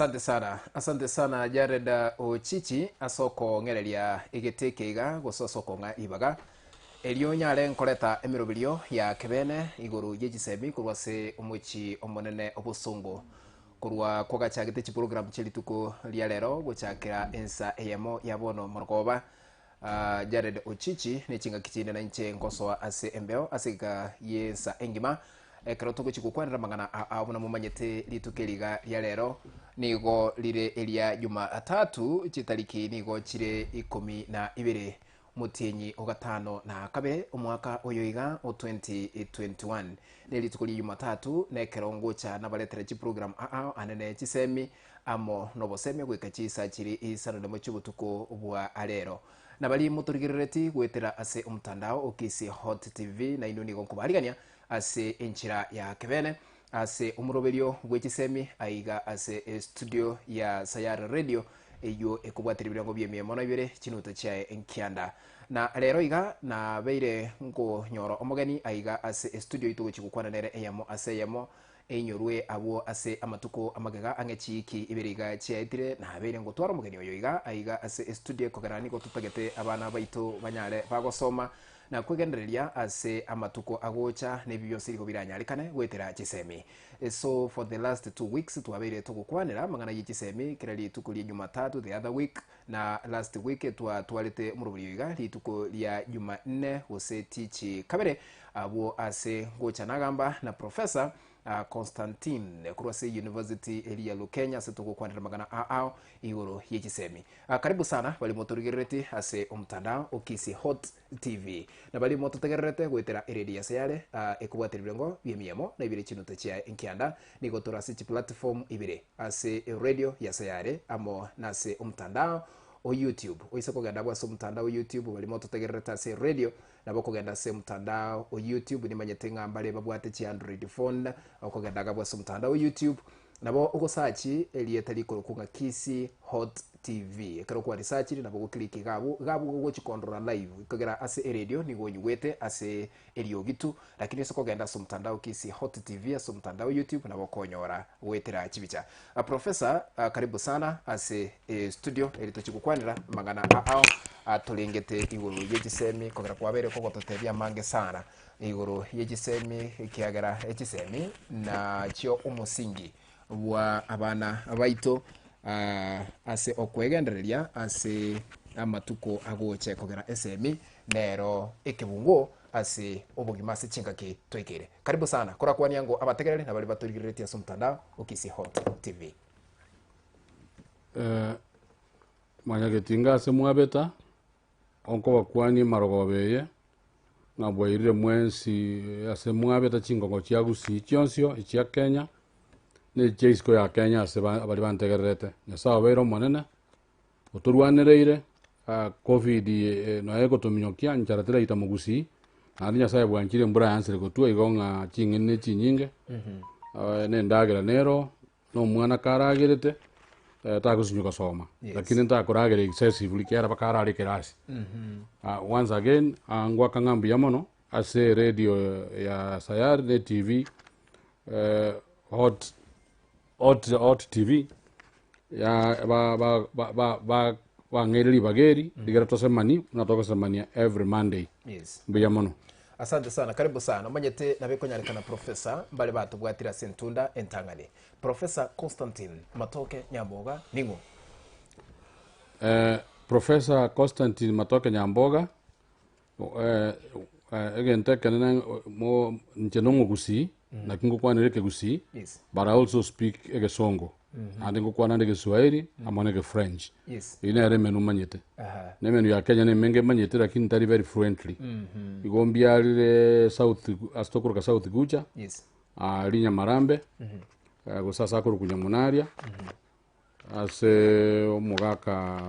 Asante sana Jared Ochichi asoko ngereria igitikeiga gusosoko nga ibaga elio nyare nkoreta emirobirio ya kebene iguru yegisemi kurwase umuchi omonene obusungu kurwa kwagachagite chi program chelituko lia lero guchakira ensa eyemo yabono morgoba. Jared Ochichi ni chinga kitine na nche ngosoa ase embeo asika yesa engima ekero chikukwanira mangana abuna mumanyete litukeliga lya lero nigo lire elia Jumatatu chitariki nigo chire 12 mutinyi ogatano na kabere omwaka oyoiga o 2021 nelitukuli Jumatatu nekero ngocha nabaletere chi program anene chisemi amo nobosemi gweka chisa chiri isano nemo chibutuko bwa alero nabali muturigirereti gwetera ase umtandao okisi Hot TV na ino nigo nkubarigania ase enchira ya kebene ase umuroberio gwechisemi aiga ase studio ya Sayari Radio eyo ekubwatiribira ngo byemye mono ibere chinuto chae enkianda na lero iga na beire ngo nyoro omogeni aiga ase studio itugo chikukwana nere eyamo ase yamo enyorwe abo ase amatuko amagega angechiki iberiga chiaitire na beire ngo twara omogeni oyo iga aiga ase studio kogarani go tutagete abana baito banyare bagosoma na kwegendereria ase amatuko agocha nebyo sirigo biranyalikane gwetera chisemi. So for the last 2 weeks twabere tugukwanira mangana y'ichisemi kirali tukuli Jumatatu the other week na last week twalete murubiriga lituko lya Jumanne ose tichi kabere abo ase gocha nagamba na Professor Constantine kurwase University elia Lukenya setugukwanira magana igoro y'ichisemi. Karibu sana bali motorigereti ase umtandao okisi Hot TV na bali mototegerete gwetera eredia sayale ekubwatiribira ngo byemiyemo na ibire chinuto chia enkianda nigo torasi chi platform ibire ase radio ya sayare amo nase umtandao o YouTube oise kugenda bwa umtandao YouTube bali mototegerete ase radio nabo kugenda ase umtandao o YouTube ni manyetenga mbale babwate chi Android phone okugenda bwa umtandao YouTube nabo uko search elieta liko kunga kisi Hot TV ekero kwa research nabo guklik gabu go chikondora live kugera ase radio ni gonyugwete ase elio gitu lakini soko genda ase mtandao kisi Hot TV ase mtandao YouTube nabo konyora wetera chibicha. Professor karibu sana ase studio elito chikukwanira magana atulengete iguru yegisemi kugera kwa bere ko gototebya mange sana iguru yegisemi kiagera egisemi na chio umusingi wa abana abaito ase okwegendereria ase amatuko agoche kogera SME nero ekebungo ase obugima ase chingaki twekere. Karibu sana kora kwa nyango abategerere na bali baturigireti ase mtandao okisi Hot TV. Manyagetinga ase mwabeta onko bakwani marogobeye nabwairire mwensi ase mwabeta chingongo chiagusi chionsio ichia Kenya ne Jaisko ya Kenya ase bali bantegererete nyasawa bero monene oturwanereire covid no ego tuminyokia ncharatira itamugusi ari nyasaye bwanchire mbura yansire gotwa igonga chingene chinyinge ne ndagera nero no mwana karagirete tagusinyuka soma lakini ntakuragera excessively kera bakara ari kerasi once again angwa kangambi yamono ase radio ya Sayari ne TV Hot TV ya ba ngeri bageri digera tosemani na tokosemania every Monday. Yes. Biyamono. Asante sana karibu sana manyete nabeko nyarikana Professor mbale batubwatira sentunda entangane. Professor Constantine Matoke Nyamboga ningo. Professor Constantine Matoke Nyamboga again tekana mo nchenongo gusi na kingo kwanireke gusi. Yes. But I also speak Egesongo. And ngo kwana ndege Swahili amonege French. Yes. Ine are menu manyete. Nemenu ya Kenya ne menge manyete lakini tari very fluently. Igombia lile South astokuruka South Guja. Yes. Linya Marambe. Go sasa kuru kunyamunaria. Ase omugaka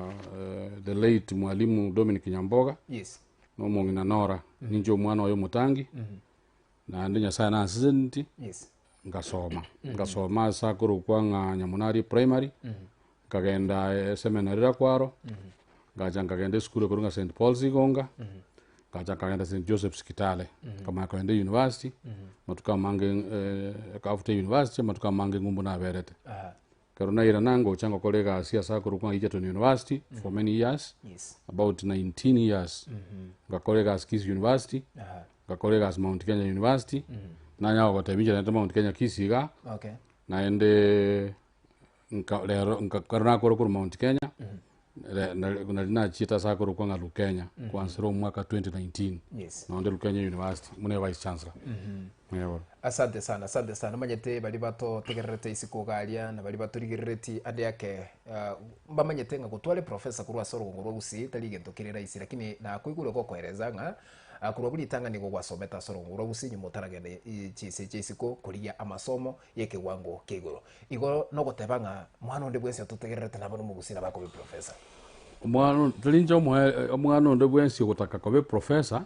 the late mwalimu Dominic Nyamboga. Yes. No mongina Nora ninjo mwana oyo mutangi. Na ndinya sana asenti. Yes. Ngasoma sakuru kwa nyamunari primary kagenda seminary rakwaro ngagenda school kurunga St Paul's Igonga kagenda St Joseph's Kitale kama kagenda university matuka mange after university matuka mange ngumbu na berete karuna ira nango chango kolega siasa kurukwa Egerton University for many years, about 19 years. Ga kolega Kisi University, ga kolega Mount Kenya University, na nyawo gotabinja na Mount Kenya Kisiga. Okay. Na ende karuna kurukwa Mount Kenya. Na chita sa kurukwa nga Lukenya kuanzia mwaka 2019. Na onde Lukenya University mune vice chancellor. Asante sana manyete bali bato tegererete isikogalia na bali bato rigireti ade yake mbamanyete nga gutwale professor kurwa soro ngoro gusi taligento kirira isi lakini na kuigure ko kohereza nga kurwa buli tanga nigo gwasometa soro ngoro gusi nyumo taragende isiko kuria amasomo yeke wango kigoro igoro no gotebanga mwana onde bwense tutegererete na bano mugusira bako professor mwana tulinjo mwana onde bwense gutaka ko professor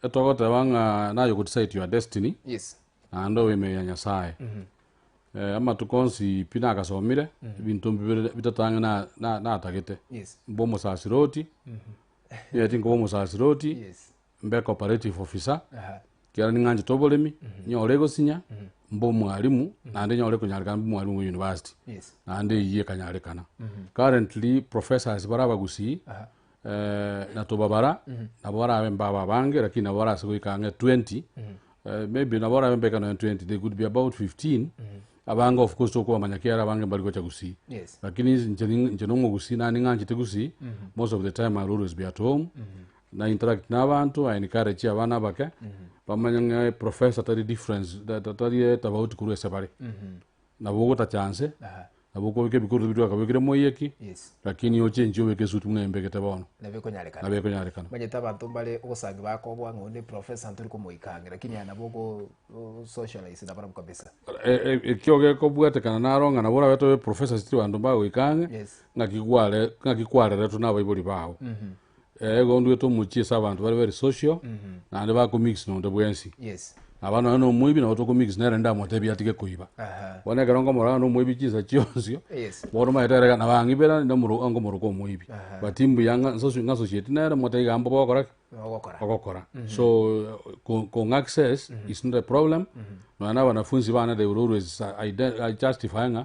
etogote banga nayo decide your destiny. Ando we me nyasaye. Ama tukonsi pina kasomire bintu bitatanga na atagete. Bomo sasiroti. Tingo bomo sasiroti. Mbe cooperative officer. Kira ninganje tobolemi nyorego sinya mbo mwalimu nande nyore kunyarika mwalimu university. Nande yiye kanyarekana. Currently professors baraba gusi na tobabara na bora baba bange lakini na bora sikuikange 20 maybe na bora bembeka na 20 they could be about 15 abanga of course ko manyakera bange bali gocha gusi lakini njenongo gusi na ninganchi tegusi most of the time I always be at home na interact na abantu I encourage abana bake bamanyanga professor tari difference tari about kuru separe na bogo ta chance aboko bike bikuru bidwa kabikire moyeki lakini yo change yo beke sutu ngembe ketabono nabeko nyarekana manyeta bantu bale osangi bako bwango ni professor nturi ko moikange lakini anaboko socialize na baramu kabisa kyoge ko bwate kana naronga na bora weto professor stri bantu bawo ikange ngakikwale retu na bayibuli bawo ego ndu to muchi sabantu bali very social na ande bako mix no ndebwensi abana no muibi na otoko mix nere nda motebi atike kuiba wana garongo morano no muibi kiza chionzio boro maiterega na bangi bera ndo muru ango muruko muibi batimbu yanga ngaso society nere motega gambo bokora so con access is not a problem no ana wanafunzi bana they will always justify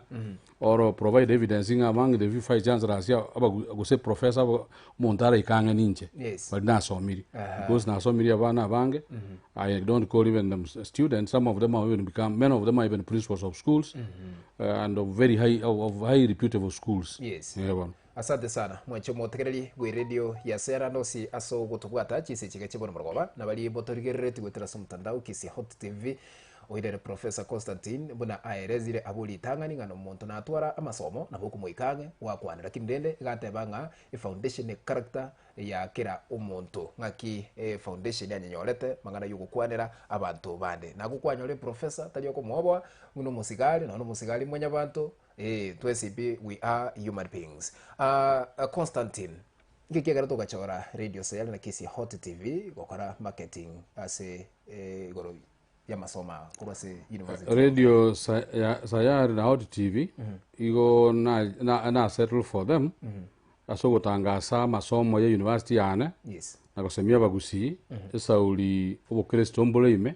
or provide evidence among the vice chancellors aba guse professor montara ikanga ninche but na so miri because na so miri abana bange I don't call even them students, some of them are even many of them are even principals of schools and of very high reputable schools. Asante sana mwacho motekereri gwe radio ya Sera nosi aso gutugwata chise chigachibona murgoba na bali botorigerereti gwetera sumtandao Kisi Hot TV oidere Professor Constantine buna aerezire abuli tangani ngano muntu na atwara amasomo na boku moikange wakwana lakini ndende gatebanga foundation character ya kira umuntu ngaki foundation ya nyorete mangana yugukwanira abantu bande na gukwanyore professor taliyo ko mwobwa uno musigali na uno musigali mwenya abantu twesibi we are human beings. Constantine ngikegara to gachora radio Sera na Kisi Hot TV gokora marketing ase goro ya masoma kurase university radio sayari na Hot TV igo na settle for them aso gutangasa masomo ya university yana na kusemia bagusi esauli obukristo mbuleime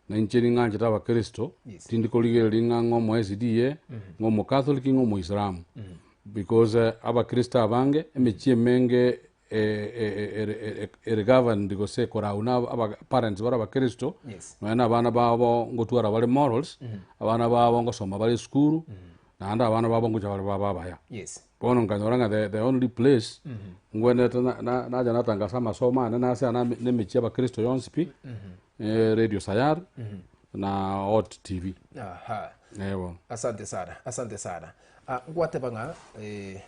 na nchini nganje taba kristo tindikoligerera ingango mo SDA ngomo catholic ngomo islam because aba kristo abange emechie menge govern digo se korauna aba parents bara bakristo na abana babo ngotwara bali morals abana babo ngosoma bali school na anda abana babo ngoja baba ya bono nganyoranga the only place ngwene na jana tanga sama soma na asa na nemechia bakristo yonspi radio Sayar na Hot TV. Asante sana ngwate banga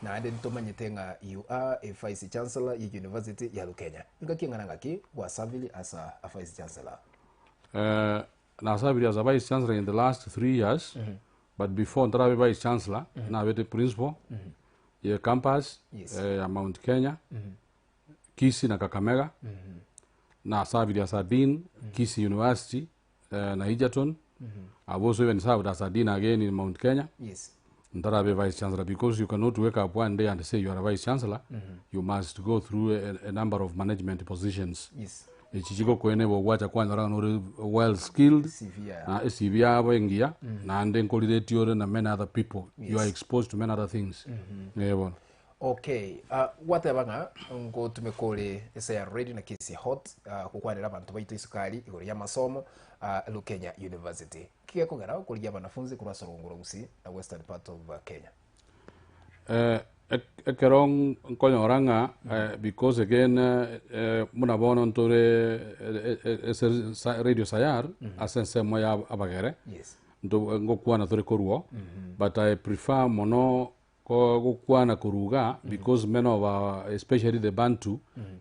na ande ntomanyitenga you are a vice chancellor ya university ya Lukenya ngakingana ngaki wa serving as a vice chancellor na serving as a vice chancellor in the last 3 years but before ntrabe vice chancellor na bete principal ya campus ya Mount Kenya Kisi na Kakamega na serving as a dean Kisi University na Egerton I've also even served as a dean again in Mount Kenya Ntarabe vice chancellor because you cannot wake up one day and say you are a vice chancellor you must go through a number of management positions echichiko kwene bogwacha kwanyora no well skilled na CV yabo engia na ande nkolireti ore na many other people. You are exposed to many other things. Yebo. Okay, whatever ngo tumekole esa ready na kesi hot kukwanira abantu baito isukali igoro ya masomo Lukenya University. Kike kongera kuligia banafunzi kurasa runguro gusi na western part of Kenya. Ekerong konyoranga because again muna bono ntore radio sayar asense moya abagere. Yes. Ndo ngokwana tore koruo but I prefer mono kwana kuruga because many of our, especially the Bantu,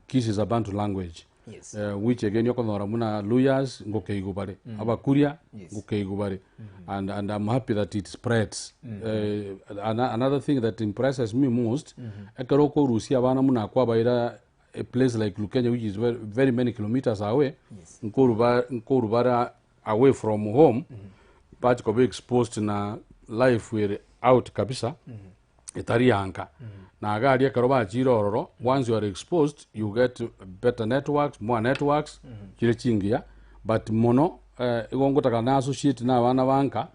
Kis is a Bantu language. Yes. Which again yokonora muna Luyas ngokeigubare abakuria ngokeigubare and I'm happy that it spreads. Another thing that impresses me most ekeroko Rusia bana muna kwa baira a place like Lukenya, which is very, very many kilometers away. Yes. Nkorubara away from home but ko be exposed na life we're out kabisa. Itarianka na agari akaroba chirororo. Once you are exposed you get better networks, more networks kile chingia but mono igongotaka na associate na bana banka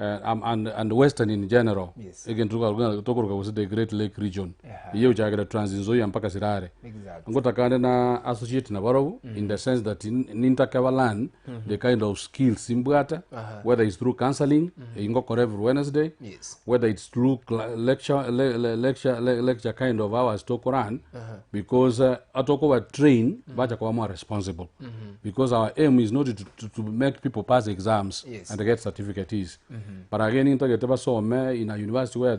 and western in general. Yes. Again tukaruka was the Great Lake region iyo chagera Trans-Nzoia mpaka Sirare. Exactly. Ngotaka na associate na barobu in the sense that nintakava learn the kind of skills imbwata whether it's through counseling ingoko every Wednesday. Yes. Whether it's through lecture kind of hours to Quran because atoko train bacha kwa more responsible because our aim is not to make people pass exams and get certificates. But again, in a university where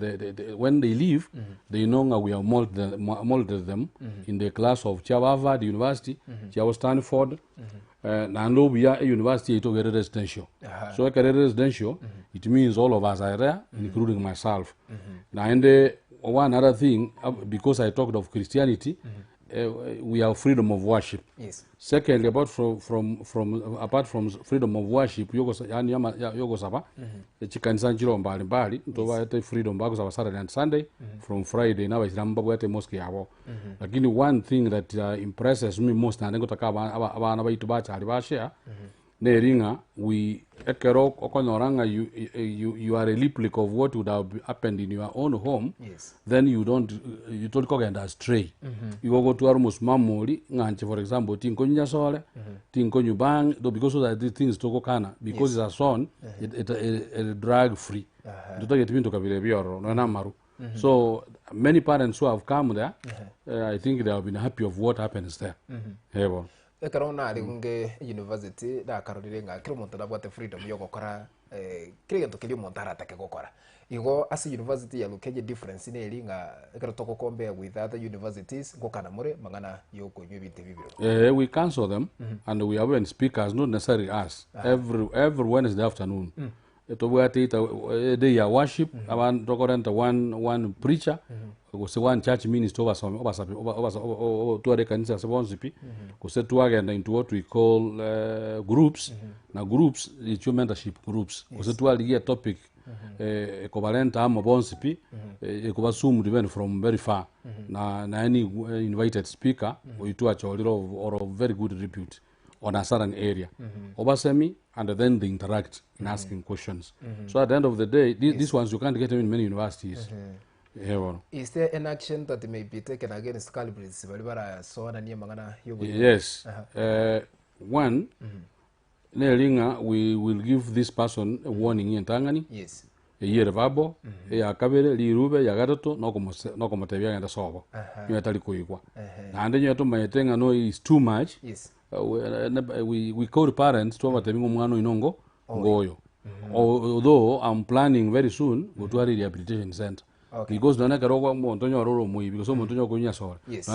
when they leave, they know we have molded them in the class of Harvard University, Stanford, and we are a university to get residential. So a residential, it means all of us are there, including myself. Now, and one other thing, because I talked of Christianity, we have freedom of worship. Yes. Secondly, apart from freedom of worship, yogo saba, chikanisa njiro mbali mbali, ntoba yate freedom bago saba Saturday and Sunday, from Friday na wajiramba yate mosque yabo. Lakini one thing that impresses me most na nengo taka abana baitu bacha alibashia, neringa we ekero okonoranga you are a replica of what would have happened in your own home. Yes. Then you don't go and astray. You go to almost mamori nganche, for example tinko nyasole tinko nyubang because of that these things toko kana because it's a son it drag free to get into kabile bioro no namaru. So many parents who have come there I think they have been happy of what happens there. Hebo ekarona ali kunge university da karodirenga kiro montana bwate freedom yo gukora kire gento kiri montara take gukora igo as university ya Lukenya difference ne linga ekaro toko kombe with other universities gukana mure mangana yo konywe bite bibiro. We cancel them and we have speakers, not necessarily us, every Wednesday afternoon. Ito bwate ita day ya worship aban tokorenta one preacher kuse one church minister over tuare kanisa sabonzipi kuse tuagenda into what we call groups. Na groups it's your mentorship groups kuse tualigia topic equivalenta ama bonzipi ekubasumu even from very far na any invited speaker oitua choliro or of very good repute on a certain area obasemi and then they interact in asking questions. So at the end of the day these ones you can't get them in many universities. Is there an action that may be taken against culprits? Yes. One, we will give this person a warning in Tangani. Yes. A year vabo, a kabere, Lirube, Yagato, no comotevia and the sober. You are Talikoigua. And then you have to my thing, I know is too much. Yes. We call parents to have a Temumano inongo, goyo. Although I'm planning very soon, go to a rehabilitation center. Okay. Because don't Montonio Roro Mui, because Montonio Gunya Sor. Yes.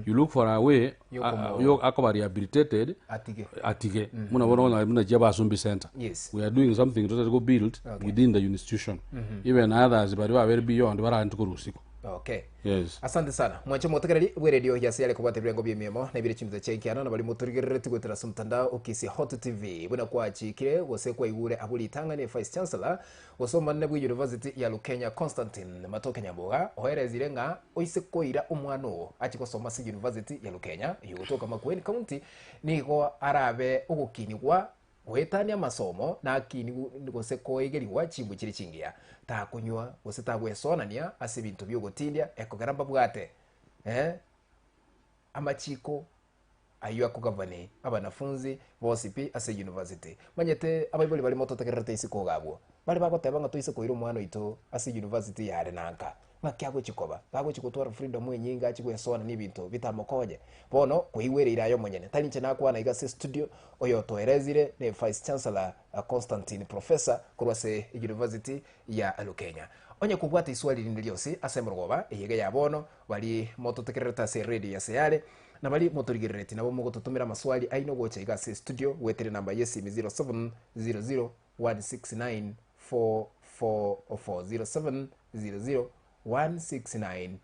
You look for a way, you are rehabilitated Atige. Muna Jaba Sumbi Center. Yes. We are doing something to go build within the institution. Even others, but we are very beyond where I am to Kurusiko. Okay. Yes. Asante sana. Mwacho motegereri we radio ya siale kubate birengo byememo na bire chimiza chenkiana na bali motorigerere tigotera sumtandao ukisi Hot TV. Buna kwa chikire wose kwa igure abuli tanga ni Vice Chancellor wasoma na University ya Lukenya Constantine matoke Nyamboga oherezire nga oise koira umwano achikosoma si University ya Lukenya yugotoka Makueni County nigo arabe ugukinigwa wetania masomo na kini gose koigeriwa chimbu chiri chingia ta kunywa gose ta gwesonania ase bintu byogotindia ekogaramba bwate amachiko ayo akugavane abanafunzi bosipi ase university manyete abaiboli bali moto tekerete isiko gabwo bali bagoteba nga toise koira umwana ito ase university yare nanka makyago chikoba bago chikotwara freedom yenyinga chigwesona ni bintu bitamokoje bono kuiwere irayo monyene talinche nakwana igase studio oyo toerezire ne Vice Chancellor Constantine Professor kurwase University ya Lukenya onye kubwata iswali lindiliosi asemrogoba eyege yabono bali moto tekereta se radio ya seale na bali motorigereti nabo mugototumira maswali aino gocha igase studio wetere namba yesi 0700 169 444 0700 169-444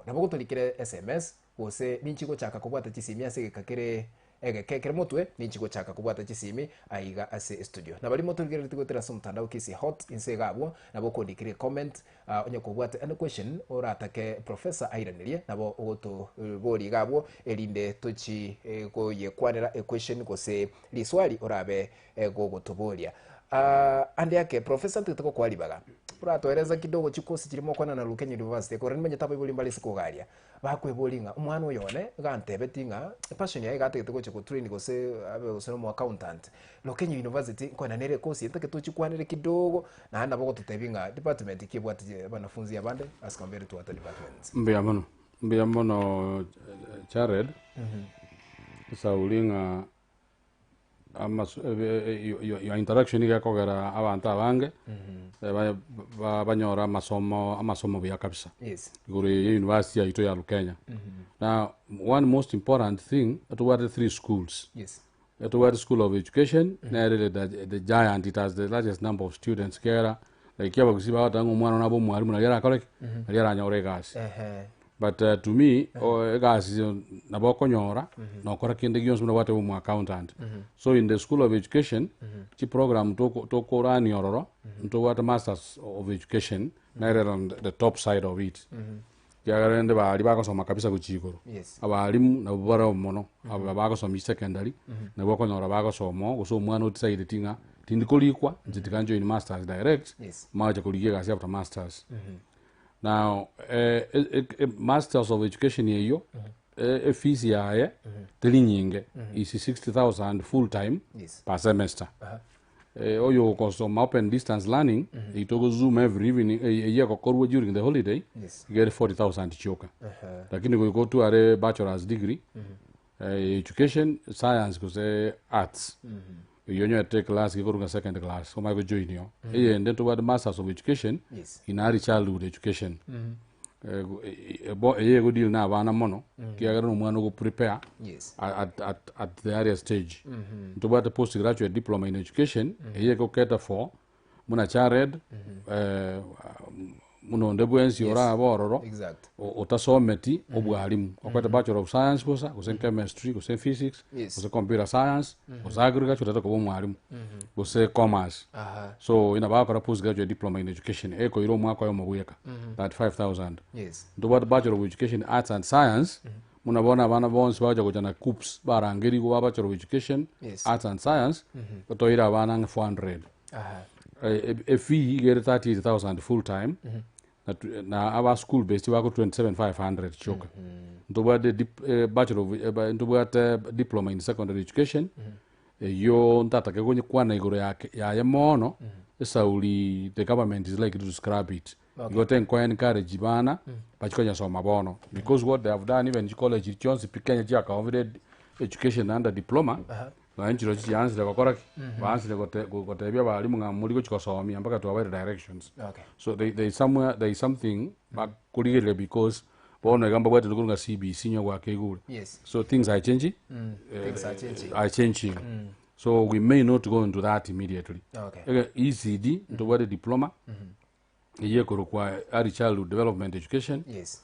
na bogo tolikire SMS wose ninchiko chaka kubwata chisimi ase kakere kekere motwe ninchiko chaka kubwata chisimi aiga ase studio na bali motolikire tigotera sumtandao kisi hot inse gabwo na boko dikire comment onye kubwata any question ora atake professor airanirie na bo ogoto boli gabwo elinde tochi ko yekwanera a question gose liswali orabe gogo tobolia ande yake professor ntitako kwalibaga puratoereza kidogo chikosi kirimo kwana na Lukenya University ko renmenye tabo ibuli mbali sikogalia bakwebulinga umwana oyone gantebetinga passion yae gategeko chiko train go se abe useno mu accountant Lukenya University ko na nere kosi ntake tuchikwanire kidogo na handa boko tutebinga department kibwati banafunzi abande as compared to other departments mbia mono Jared saulinga your interaction igakogera abantu abange banyora amasomo bya kabisa gure university yaito ya Lukenya. Now one most important thing that were 3 schools. It was School of Education, the giant, it has the largest number of students kera like yaba kusiba watangu mwana nabo mwalimu na yara kolek na yara nyore gas. But to me, gas naboko nyora na okora kende gions muna wate mu accountant. So in the School of Education, chi program to korani ororo, to what Masters of Education, na on the top side of it. Yagarende ba libako soma kabisa kuchikoro. Abalimu na bubara mono, abako soma secondary, na boko nyora bako somo, so mwana utiside tinga tindikolikwa, nzitikanjo in Masters direct, macha kuliga kasi after Masters. Now, Masters of Education yeyo, fees yae, telinyinge, is 60,000 full time per semester. Oyo kosoma open distance learning, itogo Zoom every evening, a year korwa during the holiday, you get 40,000 choka. Lakini we go to a bachelor's degree, education, science, because arts. You take class, you go to second class, so I go join you. And then toward the Masters of Education, in early childhood education. A good deal now, one mono, go prepare at the area stage. Toward the postgraduate diploma in education, a year go cater for Muna Chared, Muno Ndebuensi ora abororo, otasometi, obwalimu, okwata Bachelor of Science kosa, kose chemistry, kose physics, kose computer science, kose agriculture, tatako mwalimu, kose commerce. So ina bakora postgraduate diploma in education, eko iro mwako yo muguyeka, that 5,000. Toward Bachelor of Education, Arts and Science, muna bona bana bonsi baja kujana COOPS, barangeri go Bachelor of Education, Arts and Science, toira bana 400. A fee get 30,000 full time. Na our school based wako 27,500 choka. Ntoba the bachelor of ntoba diploma in secondary education. Yo ntata ke kwenye kwana igoro ya mono. Sauli the government is like to scrap it. You go kwa encourage bana bachikonya soma bono because what they have done even college Jones pikenya jaka covered education under diploma. Banjiro chianze bakora banse gotebya bali mu ngamuli ko chikosomia mpaka to avoid directions. So they something back kuligere because bono gamba bwete lukunga CBC nyo wake gure. So things are changing. Things are changing. So we may not go into that immediately. ECD to what a diploma. iye kurukwa early childhood development education yes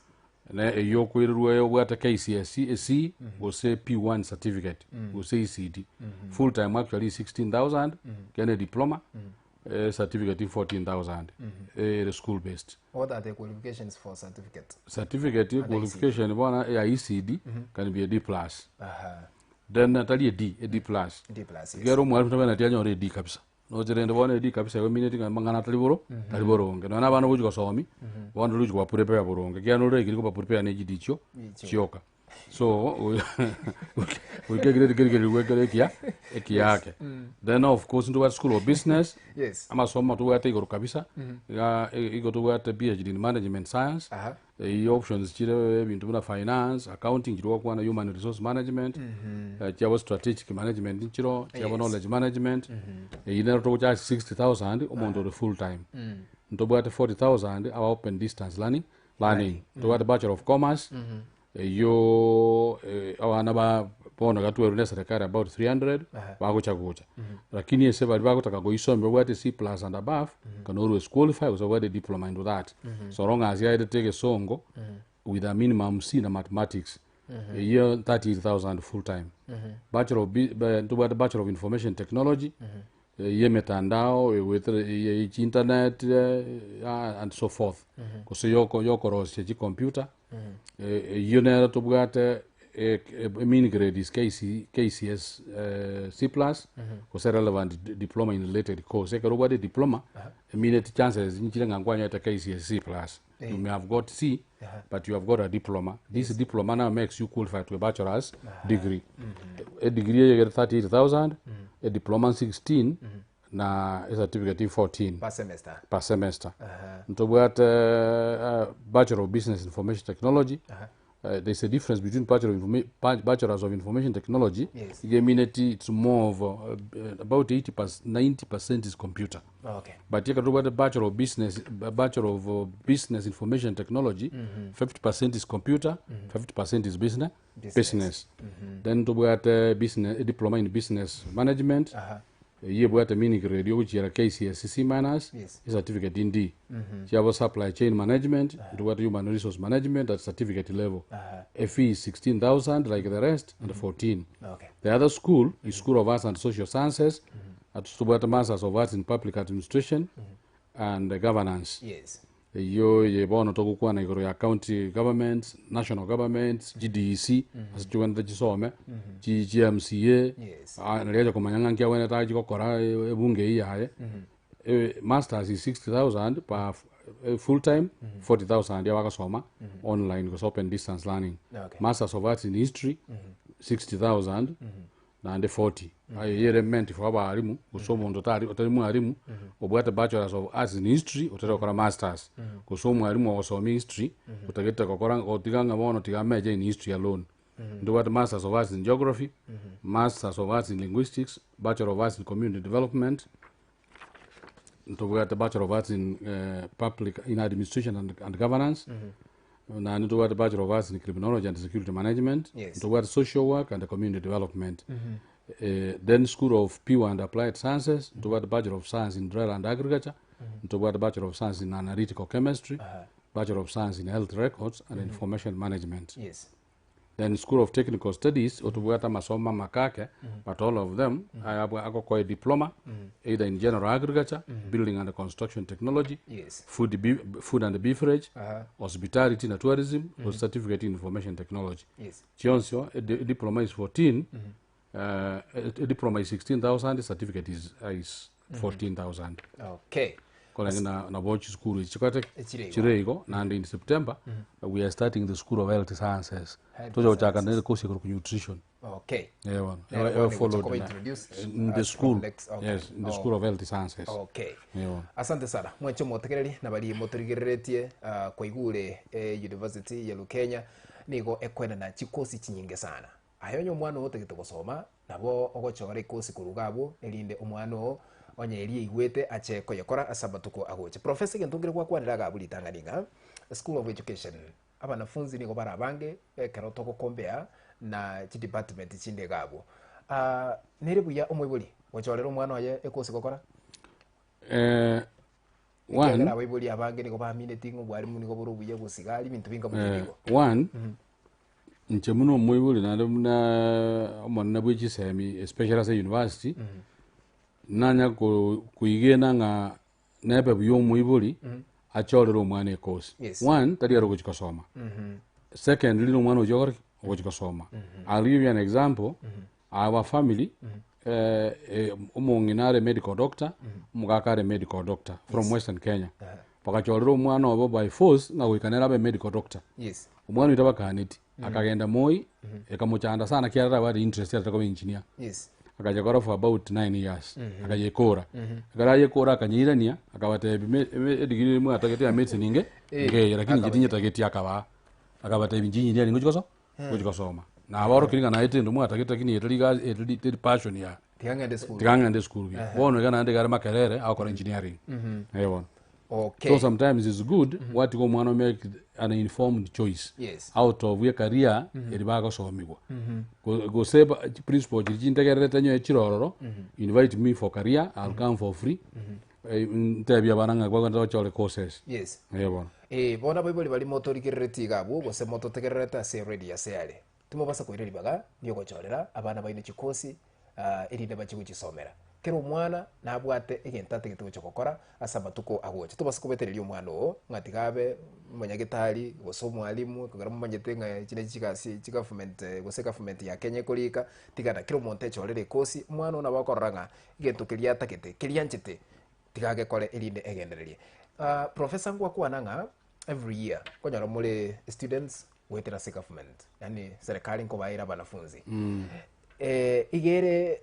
na iyo kwirwe wata KCSE gose P1 certificate gose ECD full time actually 16,000 kene diploma certificate 14,000 school based. What are the qualifications for certificate qualification bwana ya ECD can be a D plus then natali a D plus yes. Gero mwalimu tabana tianyo re D kabisa no jirende bwana D kabisa yo minute ngana tali boronge no nabana buji kosomi bwana luji kwa prepare boronge gyano re giri ko prepare ne gidicho chioka so we get wekere yake then of course into what school of business yes ama soma tu wate igoro kabisa igo tu wate PhD in management science options chire bintu na finance accounting chiro kwa na human resource management chabo strategic management chiro chabo knowledge management ina to cha 60,000 omondo full time ndo bwate 40,000 our open distance learning to what bachelor of commerce yo awana ba pona katweru ne serikali about 300 bako chakucha lakini ese bali bako taka goisombe bwate C+ and above can always qualify so what a diploma into that so long as you had to take a songo with a minimum C in mathematics a year 30,000 full time bachelor of bachelor of information technology ye metandao with internet and so forth because yoko rosi ji computer yonera to bwate mean grade is KCS C+ because relevant diploma in related course ka robade diploma mean chances inchira ngangwanya ta KCS C+. You may have got C but you have got a diploma. This diploma now makes you qualify to a bachelor's degree. A degree you get 38,000, a diploma 16 na a certificate 14 per semester. To what Bachelor of Business Information Technology, there's a difference between bachelors of information technology. Yes. It's more of about 90% is computer. Okay. But you can do the bachelor of business information technology. 50% is computer, 50% is business. Then to get business diploma in business management. You have a mini grade which is a KCSE minus, certificate in D. You have a supply chain management, to what human resource management at certificate level. A fee is 16,000 like the rest and 14. Okay. The other school is School of Arts and Social Sciences, at Subata Masters of Arts in Public Administration and Governance. Yes. Yo ye bono to kwa na igoro ya county governments, national governments, GDC as tuwenda chisome GMCA naleja kumanyanga nkia wena taji kokora bunge hii haye masters is 60,000 per full time 40,000 ya wakasoma online because open distance learning. Masters of Arts in History 60,000 na ande 40 ayere menti for abarimu kusoma ndo otarimu arimu obwata bachelors of arts in history otera kora masters kusoma arimu osoma history utageta kokora otiganga bono tigameje in history alone ndo what masters of arts in geography masters of arts in linguistics bachelor of arts in community development ndo what bachelor of arts in public in administration and governance na ndo what bachelor of arts in criminology and security management ndo what social work and community development then School of Pure and Applied Sciences, to what Bachelor of Science in Rural and Agriculture, to what Bachelor of Science in Analytical Chemistry, Bachelor of Science in Health Records and Information Management. Yes. Then School of Technical Studies, to what Masoma Makake, but all of them, I have a diploma, either in General Agriculture, Building and Construction Technology, Food and Beverage, Hospitality and Tourism, or Certificate in Information Technology. Yes. Chionso, a diploma is 14. A diploma is 16,000, the certificate is 14,000. Okay. Na bochi school is Chirego, and in September we are starting the School of Health Sciences. Tojo chaka na course of nutrition. Okay. Yeah, I followed in the school. Yes, in the School of Health Sciences. Okay. Asante sana. Mwacho motekereri na bali motorigeretie kwa igure University ya Lukenya nigo ekwenda na chikosi chinyinge sana. Ayonyo mwana wote gitogosoma nabo ogochora ikosi kurugabo elinde omwana onye eri igwete acheko yakora asabatuko agoche professor gentungire kwa kwanira gabuli tanganinga School of Education abanafunzi niko barabange keroto kokombea na chi department chinde gabo neribuya omwibuli gochorera omwana oye ikosi gokora one abaibuli abange niko bamine tingo bwalimu niko burubuye gusigari bintu binga mutego one nchemuno moibuli na omwana bw'ekisemi especially as a university nanya kuigena nga nebe byo moibuli acholero omwana e course one tali aro kuchikosoma second lino mwana ojogor kuchikosoma I'll give you an example our family umonginare medical doctor mugakare medical doctor from Western Kenya pakacholero mwana obo by force nga wikanera be medical doctor umwana witaba kaneti akagenda Moi ekamuchanda sana kiara wadi interest ya kwa engineer akajagora for about 9 years akajekora akayekora akanyirania akabate degree mu ataketi ya medicine nge lakini jitinye taketi akabate engineer ngochikosoma na abaro kiringa na ite ndumu ataketi kini etali passion ya tiganga school bono kana ande gara makerere akora engineering ebon. Okay. So sometimes it's good what go mwana make an informed choice out of your career eribaga somigwa go say principle jintegerere tanyo echirororo invite me for career I'll come for free ntebya bananga kwa ndo chole courses yebo bona boiboli bali motorikireti gabo go se mototegereta se ready ya sale tumo basa ko iribaga niyo gochorera abana baine chikosi erinde bachigukisomera kero mwana nabwate egentate gitucho gukora asaba tuko agwoche tubase kubetereria omwana o ngatigabe manyagitari goso mwalimu kugara mumanyete nga kine chikasi government gose government ya Kenya kolika tigana kero monte chorere kosi mwana ona bakoranga igento kiria takete kiria nchete tigage kole erinde egendererie professor ngwa kwananga every year konyara muri students wetera se government yani serikali nkobaira banafunzi igere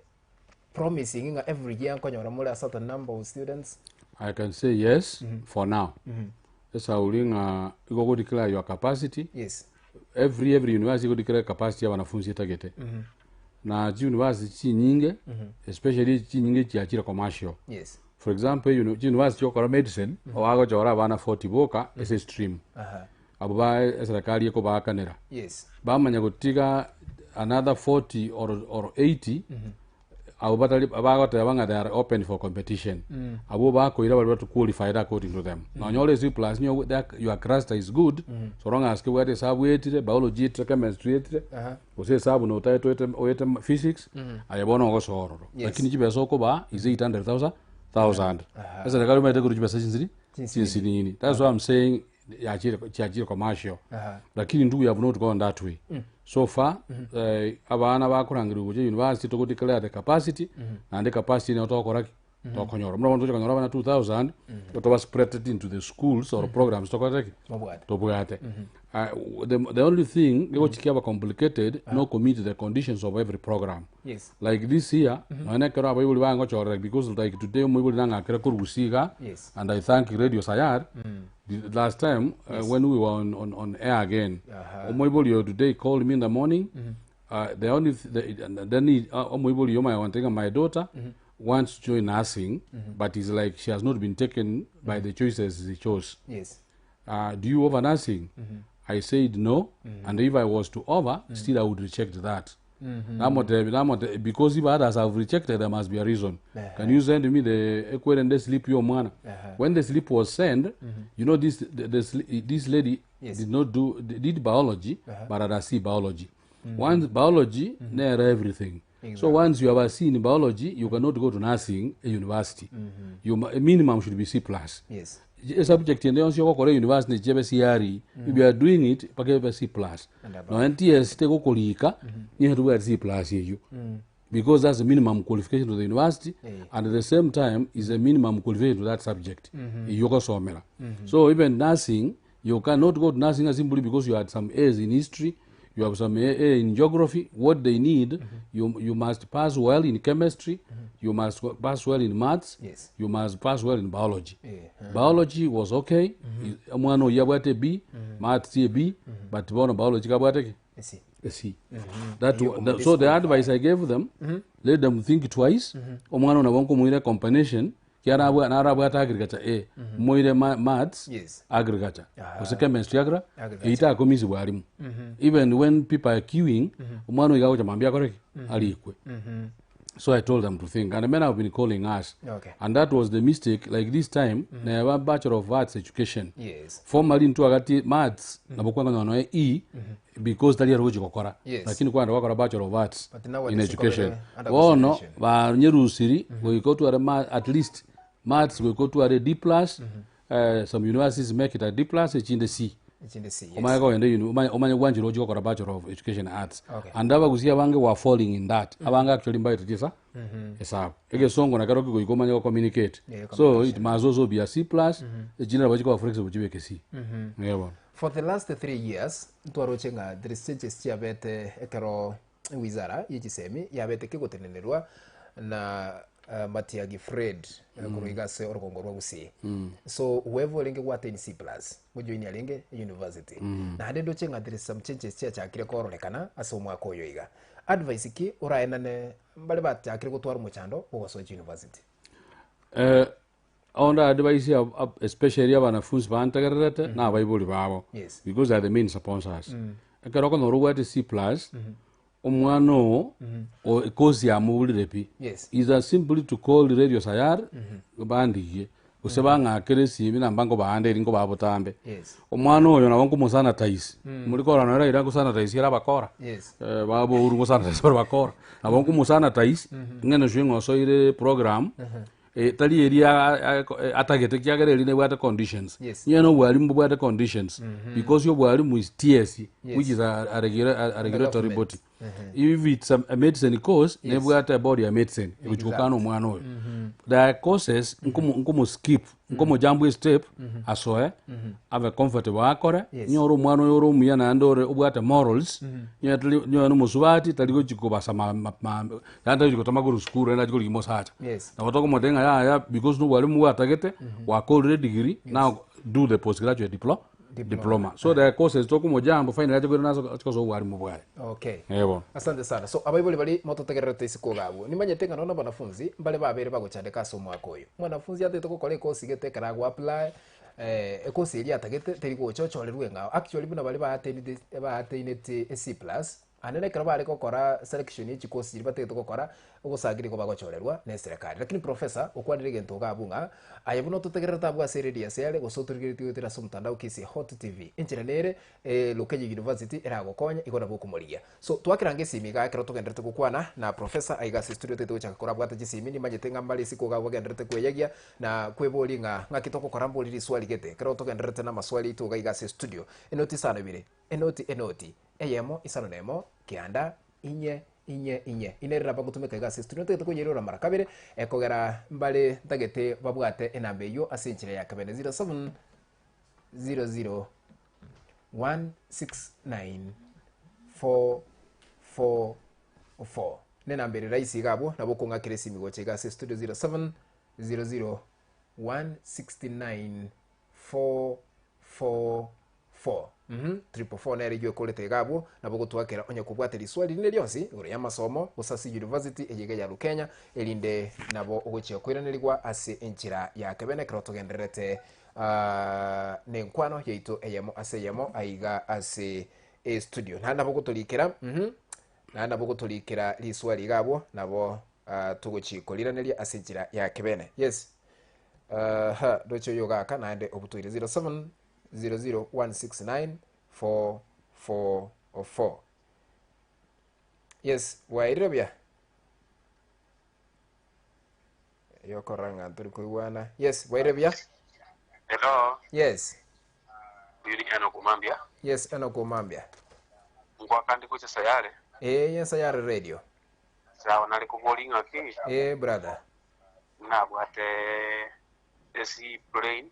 promising every year konyora muri a certain number of students. I can say yes for now. Esa ulinga iko go declare your capacity. Every university go declare capacity ya wanafunzi tagete. Na university nyinge especially nyinge chiachira commercial. For example, university of medicine owago chora bana 40 boka as a stream. Abuba serikali yako bakanera. Bamanya gutiga another 40 or 80 abagota they are open for competition abo bako ira bali to qualified according to them now nyole C plus your cluster is good so long as ke wete sabu etire biology etire chemistry etire ose sabu no taito oyete physics ayabona ngo sororo lakini jibe soko ba is 800,000 asa nakalo mate kuri jibe sinzi nini that's what I'm saying yachire commercial lakini ndu we have not gone that way so far abana bakurangira uje university to declare the capacity and the capacity no to koraki to konyora mro ndo konyora bana 2000 to was spread into the schools or programs to koraki to bwate the only thing go chikiaba complicated no commit the conditions of every program like this year na kero abayuli bango chora because like today mo ibuli nanga kera kurusiga and I thank Radio Sayar. Last time when we were on air again Omoiboli today called me in the morning the only then Omoiboli my one thing my daughter wants to join nursing but it's like she has not been taken by the choices she chose. Do you offer nursing? I said no and if I was to offer still I would reject that. Because if others have rejected, there must be a reason. Can you send me the equivalent sleep your man? When the sleep was sent, you know this lady did biology, but at C biology. Once biology, near everything. So once you have a C in biology, you cannot go to nursing a university. A minimum should be C+. A subject in the Onsioko University, JBCRE, if you are doing it, Pakebe C+. Now, NTS, take Okolika, you have to wear C+. Because that's the minimum qualification to the university, and at the same time, is a minimum qualification to that subject. So, even nursing, you cannot go to nursing simply because you had some A's in history, you have some A in geography. What they need, you must pass well in chemistry, you must pass well in maths, you must pass well in biology. Biology was okay. Mwano yabwate B, maths B, but biology kabwate C. So the advice I gave them, let them think twice. Omwano na wonko muire combination. Kiana arabwata agriculture moire maths agriculture because chemistry ita komisi bwalimu even when people are queuing umwana igago chamambia koreki alikwe So I told them to think, and the men have been calling us. Okay. And that was the mistake. Like this time, I have a Bachelor of Arts education. Yes. Formerly into agati maths, na bukwanga na noe E, because tali aroji kokora. Yes. Lakini kwa ndawakora Bachelor of Arts in education. Oh no, ba nyerusiri, we go to at least maths, we go to a D+. Some universities make it a D+, it's in the C. It's in the sea. Omanya wanji roji kokora Bachelor of Education Arts. Okay. And aba kusia bange were falling in that. Abanga actually invite tisa. Esab. Ege songo na karoki go ikomanya communicate. So it must also be a C+. Ejina baji ko flexible jibe ke C. For the last 3 years, twarochenga there is changes chiabete ekero wizara yichisemi yabete kigotenenerwa na Matiagi Fred kuruigase orugongo rwa gusi. So whoever linge wate ni C+ mujoini alinge university. Na hade dochenga there is some changes cha kire korolekana aso mwaka oyo iga. Advice ki uraenane mbale bata akire gutwara muchando ugoso university. On the advice especially abanafunzi bantagarete na abaibuli babo. Yes. Because they are the main sponsors. Ekero kono ruwate C+. Omwano o kozi ya mubulirepi. Yes. Is as simply to call the radio sayar bandiye. Usebanga akeresi bina mbango baande ringo babotambe. Yes. Omwano oyo na wangu musana tais. Mulikora na ira kusana tais ira bakora. Yes. Babo uru musana tais bakora. Na wangu musana tais ngene shwingo so ire program. Tali area atagete kyagere line bwate conditions. Yes. Nyeno bwali mbwate conditions because yo bwali mu TSC which is a regulatory body. If it's a medicine course, ne bwate body a medicine which kokano mwana oyo. The courses nkomo skip nkomo jambo step asoe ave comfortable akore nyoro mwana oyo muya na ndore ubwate morals nyano musubati taligo chikoba sama yanda yiko tamaguru skuru enda chiko limosacha. Yes. Na watoko modenga ya because no wali mu atagete wa call degree now do the postgraduate diploma. So the courses toko mojambo final yaje kwenda nazo chiko so wali mu bwale. Okay. Yebo. Asante sana. So abaibuli bali mototegerete isiko gabo. Nimanyetenga nona banafunzi mbale babere bagochandeka so mwaka oyo. Mwanafunzi ate toko kole course gete karago apply course iri atagete terigo chocholerwe ngao. Actually bino bali ba ateinete C+ anene kero bari kokora selection y'iki course iri batete kokora ugusagiri ko bagochorerwa ne serikali. Lakini professor okwanire gento gabunga ayebuno tutegereta bwa seredi ya sele gosoturigiriti gutira so mtandao kisi Hot TV inchiranere Lukenya University eragokonya igona bokumoria. So twakirange simiga kero tugenderete gukwana na professor aigasi studio tete gochaka kora bwata gisimi ni manyetenga mbali siko gabo genderete kweyegia na kweboli ngakitoko koramboli ri swali gete kero tugenderete na maswali tu gaigasi studio enoti sana bire enoti eyemo isano nemo kianda inye inerera bagutumeka igasi studio tete kuyerura mara kabere ekogera mbale tagete babwate enambe yo asinchire ya kabene 07 00 169 444 nena mbere raisi gabo nabo konga kiresi migoche igasi studio 07 00 169 444 triple 4 nere gyo kolete gabo nabo gutwakera onye kubwatira iswali rine lyonsi ngoro ya masomo Usasi University ejege ya Lukenya elinde nabo ugochiyo kwiranirwa ase enchira ya kebene kroto genderete ne nkwano yeito eyemo ase yemo aiga ase studio nabo gutulikira nabo gutulikira liswali gabo nabo tugochiko liranirya ase enchira ya kebene. Yes. Docho yoga kana ande obutuire 07 00169 444. Yes, wairebya yokoranga turi kuiwana. Yes, wairebya. Hello. Yes. Yuri ano kumambia. Yes, ano kumambia. Ngwa kandi kucha sayare. Yes, sayare radio. Sawa nali kubolinga ki. Brother. Na bwate esi brain.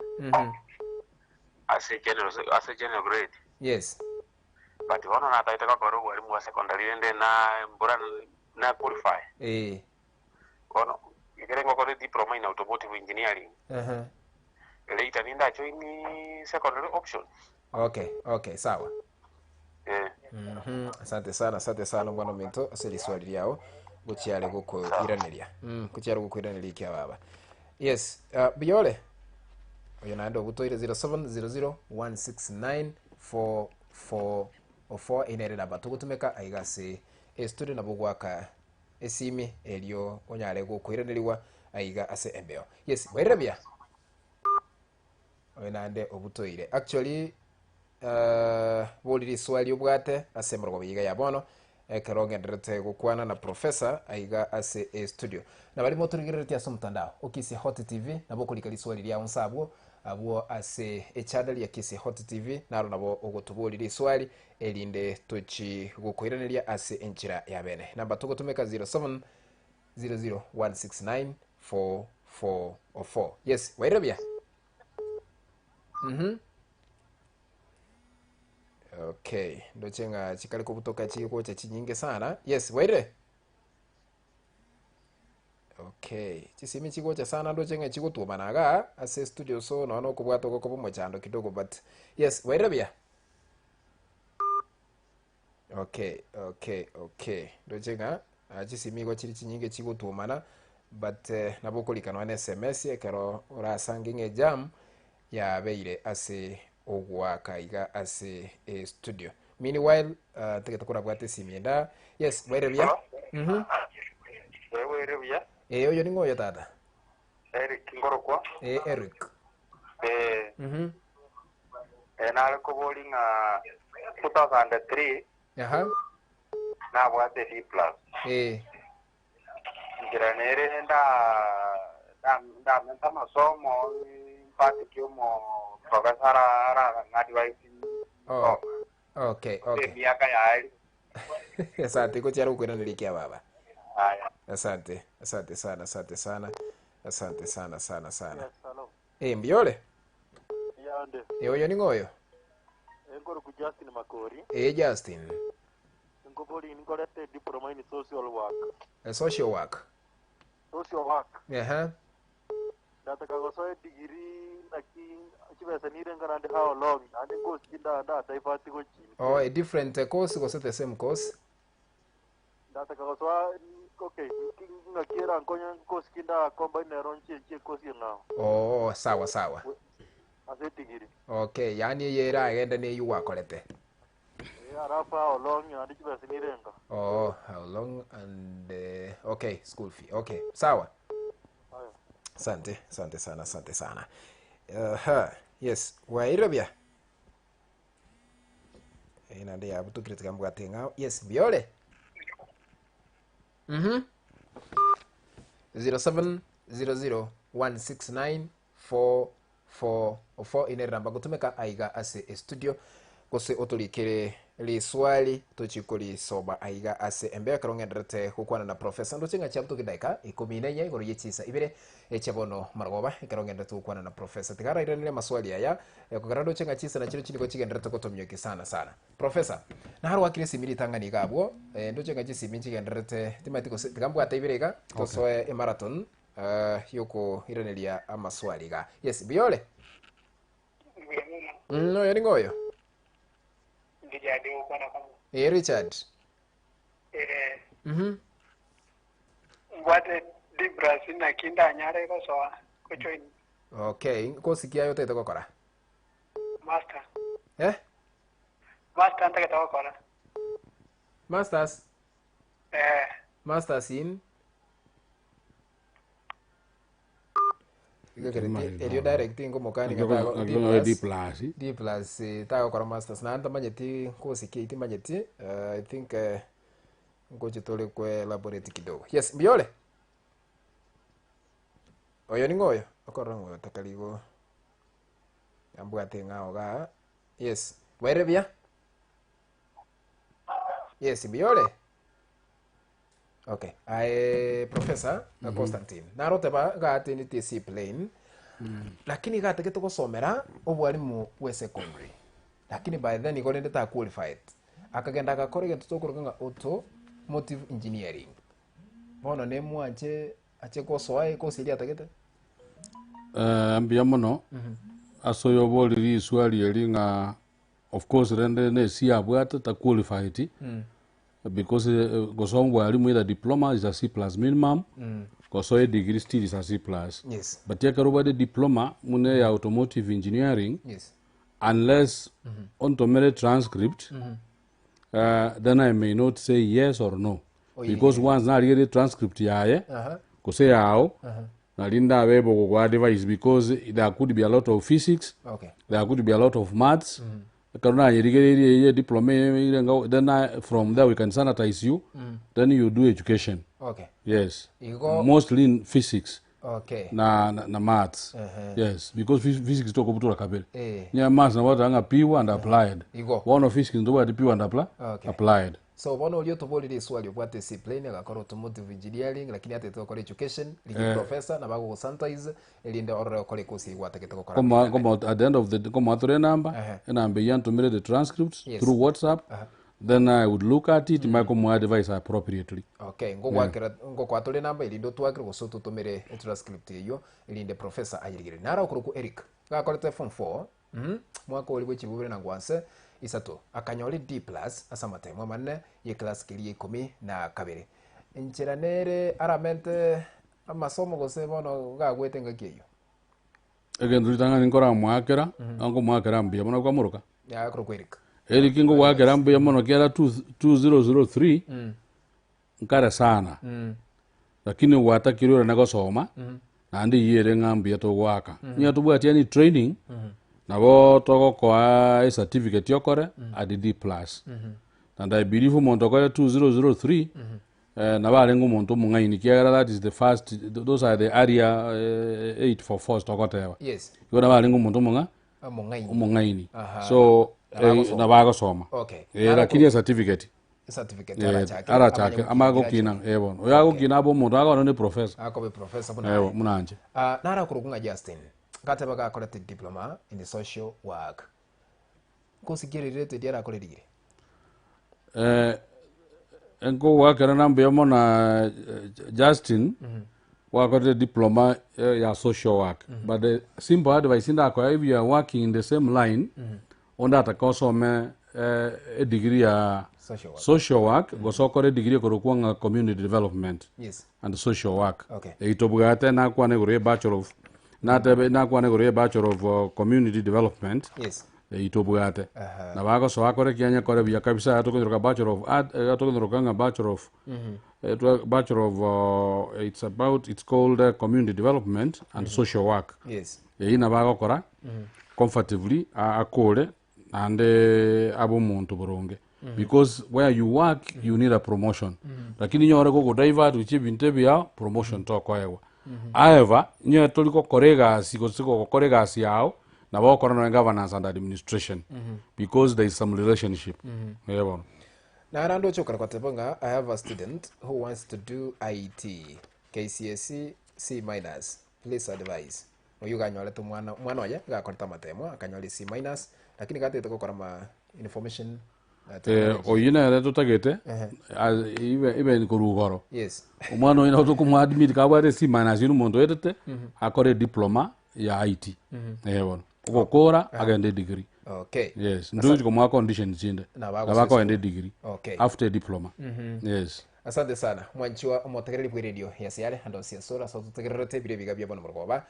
As a general grade. Yes. But one na taita kwa koro wali mwa secondary ende na mbura na qualify. Kono igere kwa koro diploma in automotive engineering. Later ninda join secondary option. Okay, sawa. Asante sana bwana Minto asili swali yao gucyare guko iraniria. Kucyare guko iraniria kya baba. Yes, biyole oyo nando gutoire 0700169444 inerera batugutumeka aigase studio nabo gwaka esimi elio onyale gukwiraniriwa aiga ase embeo. Yes, wairabia wenande obutoire actually boliri swali obwate ase morogo biga ya bono kerongenderete gukwana na professor aiga ase studio na bali moturigirete ase mtandao okisi Hot TV nabo kulikali swali lya unsabwo abo ase channel ya Kisi Hot TV naro nabo ogotuboliri swali elinde tochi gukwiraniria ase enchira ya bene namba tugotumeka 0700169444. Yes, wairabia. Okay, ndochenga chikali kubutoka chiko cha chinyinge sana. Yes, waire. Okay, chisimi chiko cha sana ndochenga chiko tumanaga ase studio so no kubwato ko mochando kidogo but yes, waire bia. Okay. Ndochenga chisimi ko chiri chinyinge chiko tumana but nabokulikana na SMS ekero urasanginge jam ya beire ase ogwaka iga ase studio. Meanwhile, tegetakura bwate simienda. Yes, wairabia. Wairabia. Oyo ni ngoyo tata. Eric Ngorokwa. Eric. Nale ko bolinga 2003. Aha. Na bwate C+. Ngiranere nda menta masomo pati kiomo professor ara ngadi waisi. Okay. Miaka ya ali. Asante ko charo kwenda nilikia baba. Haya. Asante sana. Asante sana. Yes, hello. Mbiole. Yande. Oyo ni ngoyo. Ngoro ku Justin Makori. Justin. Ngobori ngorete diploma in social work. Social work. Aha. Nataka gosoe degree chibesa nire ngarande how long and course kinda taifati go chini. A different course goes the same course. Nataka gosoa okay ngakira ngonya course kinda combine ronche course ngao. Sawa. Ase degree. Okay, yani yera agenda ne yuwa kolete. Arafa how long and chibesa nire nga. How long and okay, school fee. Okay, sawa. Asante sana. Yes, wairabia. Ina ndia butu kritika mbwate ngao. Yes, biole. 0700169444 ine ramba gutumeka aiga ase studio kose otolikere li swali tochikoli soba aiga ase embe karongenderete kukwana na professor ndochenga chabto kidaika 14 igoro yechisa ibere echabono margoba karongenderete kukwana na professor tigara irenile maswali aya kugarado chenga chisa na chiro chini ko chigenderete kotomyoke sana professor na haru wakire simiri tangani gabwo ndochenga chisimiri chigenderete timatiko tigambwa taibirega kosoe marathon yoko irenelia amaswali ga. Yes, biole. No, yari ngoyo. Ndijadi ukwana kama. Richard. Ngwate dibras na kinda nyare ko soa ko join. Okay, ko sikia yote to kokora. Master. Master ntaka to kokora. Masters. Masters in Elio directing como mechanic D plus tago kwa masters na anta manyeti ko sikiti manyeti I think ngoje tole kwa laboratory kidogo. Yes, biole. Oyo ni ngoyo akorango takaligo ambwate ngao ga. Yes, waire bia. Yes, biole. Okay, professor Constantine. Narote ba gati ni TC plane. Lakini gati keto gusomera obwarimu we secondary. Lakini by then igore ndeta qualified. Akagenda agakora gento tokuruganga automotive engineering. Bono ne mwache ache kosoa ko siria tagete. Ambia muno. Asoyo boliri swali elinga of course rende ne siabwata ta qualified. Because gosongwa alimu either diploma is a C+ minimum, goso a degree still is a C+. Yes. But yakaruba the diploma mune ya automotive engineering, yes, unless on to merit transcript, then I may not say yes or no. because once na rigere transcript yaye kose yao na linda webo kwa device because there could be a lot of physics, there could be a lot of maths. Karuna rigere diploma then from there we can sanitize you, then you do education. Yes, mostly in physics. Na maths. Yes, because physics to kubutura kabele. Nya maths na watu anga piwa and applied. One of physics ndo watu piwa and applied. So bono ulio toboli li swali kwa discipline ngakoro automotive engineering lakini ate to kore education li professor na bago sanitize elinde orre kore kosi wate ketoko kora. Come at the end of the come at the number and I'm began to mirror the transcripts through WhatsApp. Then I would look at it my come advise appropriately. Ngo kwa tole number ilindo twakire gosoto tomere transcript iyo ilinde professor ayirigire nara okuruku Eric gakorete form 4 mwaka oli bwechibubire na ngwanse isato akanyoli D+ asamate mwanne ye class kili 12 enchiranere aramente amasomo gose bono gagwete ngakiyo again rutanga nkora mwakera ango mwakera mbia bona kwa muruka ya kuruku Eric ngo wakera mbia mono kera 2003 nkara sana lakini watakirura na gosoma andi yere ngambia to waka nya tubwatia ni training nabo toko kwa certificate yokore at D+. And I believe monto kwa 2003 na balengo monto mungaini kiagara that is the first those are the area 844 tokotewa. Yes. Yona balengo monto mungaini. So na bago soma. Lakini certificate ara chake amago kina ebon oyago kina abo monto ago ne professor akobe professor buna munanje nara kurukunga Justin kateba ga collected diploma in the social work kusikirire yara kolerire enko wakera nambe mona Justin wakote diploma ya social work but the simple advice inda ko if you are working in the same line onda atakosome a degree ya social work go sokore degree ko rukwanga community development and social work itobugate na kwa ne gore bachelor of na kwa ne gore bachelor of community development itobugate na bago so akore kyanya kore bya kabisa atokondoka bachelor of art atokondoka bachelor of it's called community development and social work ina bago kora comfortably akore and abo muntu boronge because where you work you need a promotion lakini nyore go divert uchibi ntebia promotion to kwaewa however nyo toliko korega siko korega yao na ba korona governance and administration because there is some relationship yebo na rando chokara kwa tebanga I have a student who wants to do IT KCSE C-, please advise oyuga nyole to mwana oya gakorta matemo akanyole C-, lakini gate to kokora ma information oyina ya tutagete even kurugoro umwana ina to kuma admit ka bare C- inu mondo edete akore diploma ya IT yebo ukokora agende degree yes ndio kwa mwa condition zinde na bako ende degree after diploma yes asante sana mwanchiwa omotegereri bwa radio ya siale ando sia sora so tutegererete bire bigabya bono murgoba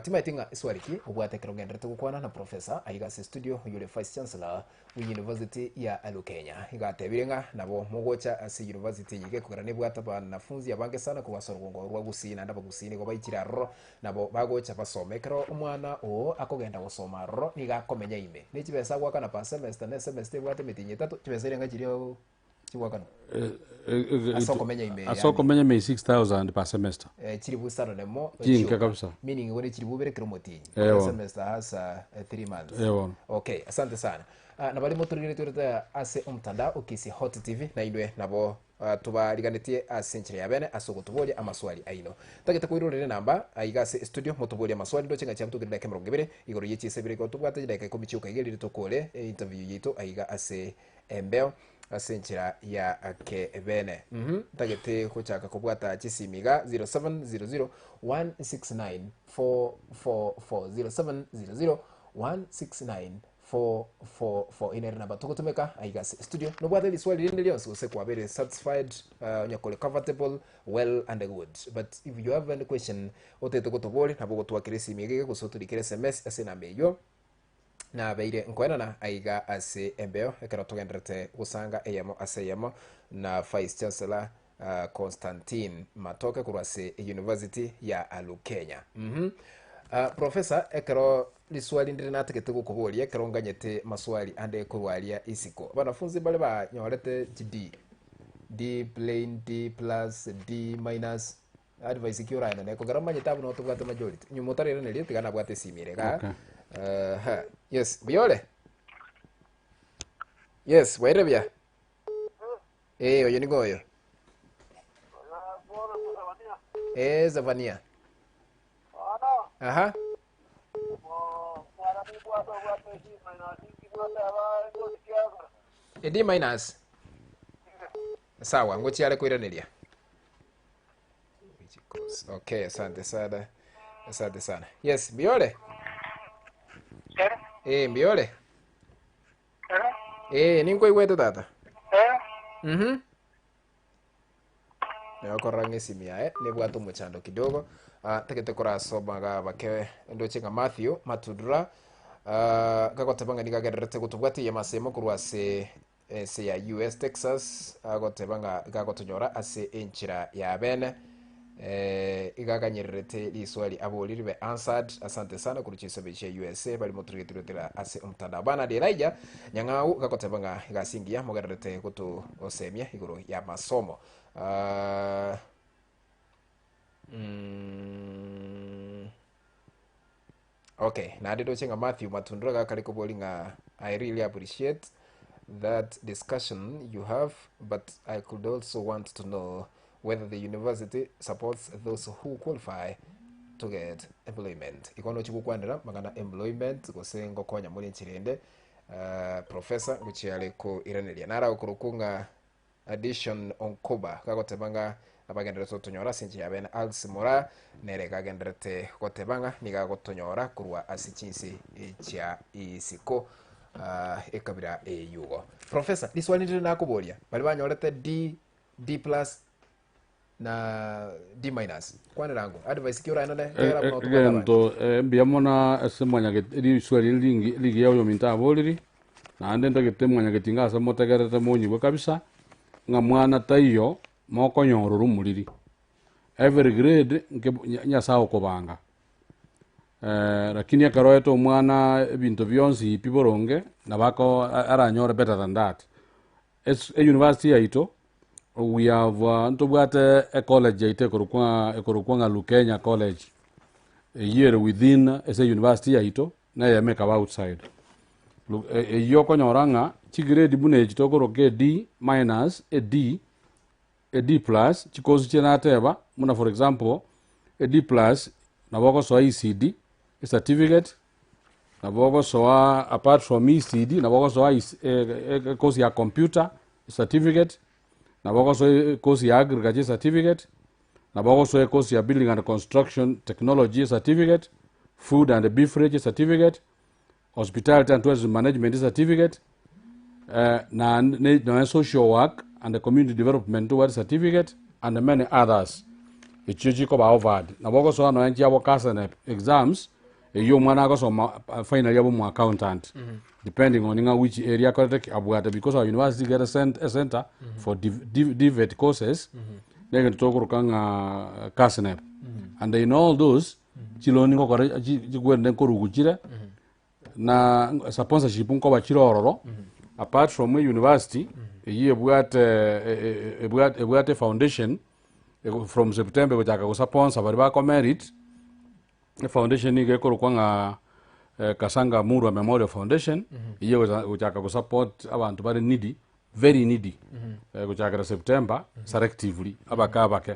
timaitinga iswariki ubwate kirogendere tukukwana na professor aigase studio yule vice chancellor wa university ya Lukenya igatebirenga nabo mugocha asi university yige kugarane bwata banafunzi abange sana kubasorwa rwa gusina ndaba gusini go bayikiraro nabo bagocha basomekero umwana o akogenda gusoma ro niga komenya ime nikibesa gwaka na pa semester ne semester bwate mitinye 3 kibesa irenga kirio chiwakano asoko menya me 6000 per semester chiri busano nemo jinka kabisa meaning wone chiri bubere kiromoti semester has 3 months okay asante sana na bali motorire tureta ase umtanda ukisi hot tv na indwe nabo tubariganitie asenchire yabene asogotubolia amaswali aino tagete kuirurire namba aigase studio motubolia amaswali ndo chenga chamtu gidake 20 igoro yechi sebire ko tubwate dake 10 kaigeri tokole interview yetu aiga ase embeo asenchira ya akebene tagete kuchaka kubwata chisimiga 0700169444 0700169444 inerina batukutumeka aigas studio no bwate liswali linde lyonse usekwa very satisfied nyakole comfortable well and good but if you have any question otete kutobori nabo gutwakire simige gusoturikire SMS asena meyo na beire nkoena aiga ase embeo ekero tugenderete gusanga eyamo aseyamo na vice chancellor Constantine matoke kurwase University ya Lukenya. Professor ekero liswali ndiri nategete gukuburia ekero nganyete maswali ande kurwalia isiko banafunzi bale banyorete D plain D plus D minus advice ikiura ina neko garama nyetabu no tubwate majority nyumotari rene liti kana bwate simire ga yes biole yes wairebia oyo nigoyo Zavania aha D minus sawa ngochi ale kuiranelia okay asante sana yes biole biole ninko iweto tata Nakorrange simia nebwato muchando kidogo tekete kurasoma ga bake ndochenga Matthew Matudura gagotebanga nigagererete gutubwati ya masemo kurwase se ya US Texas agotebanga gagotonyora ase enchira ya bene igaganyererete liswali aboliri be answered asante sana kuruchiso be USA bali motugetira ase umtanda bana de raija nyangau gagotebanga gasingia mogererete gutu osemia iguru ya masomo okay nadido chenga Matthew Matundura gakaliko bolinga I really appreciate that discussion you have, but I could also want to know whether the university supports those who qualify to get employment. Ikono chikukwandira magana employment gosengo konya muri nchirende professor guchiale ko iranelia nara okurukunga addition on Cuba kagotebanga abagendera tonyora sinji yabene alsimora nere kagenderete gotebanga niga gotonyora kurwa asichinsi cha isiko ekabira yugo professor this one ndina kuboria bali banyorete D plus na D minus kwana rango advice kiura nane era kuno gento mbiamona asemanya geti swali ligi yawo minta boliri na ande ndagetemanya getinga asemotegerete monyiwe kabisa nga mwana taiyo moko nyoruru muliri every grade nyasao kobanga lakini akaroeto mwana bintu byonsi piboronge nabako aranyora better than that. It's a university yaito we have ntobwate a college yaite korukwa Lukenya college a year within as a university yaito na ya make outside yoko nyoranga chigrade bune chitokoroke D minus a D plus chikozi chenateba muna for example a D plus naboko so ECD a certificate naboko so apart from ECD naboko so a course ya computer certificate naboko so course ya agriculture certificate naboko so a course ya building and construction technology certificate food and beverage certificate hospitality and tourism management certificate na social work and the community development towards certificate and many others ichichiko ba Harvard na boko so no enchi abo kasane exams eyo mwana ko so final yabo mu accountant depending on which area correct abwata because our university get a center for DVET courses they can talk rukanga kasane and in all those chiloni ko kore jigwende ko rugujire na sponsorship nko ba chirororo apart from a university ebwate foundation from September bajaka ko sponsor bari ba ko merit foundation ni ko kwanga Kasanga Murwa Memorial Foundation iye bajaka ko support abantu bari needy very needy bajaka September selectively abakabake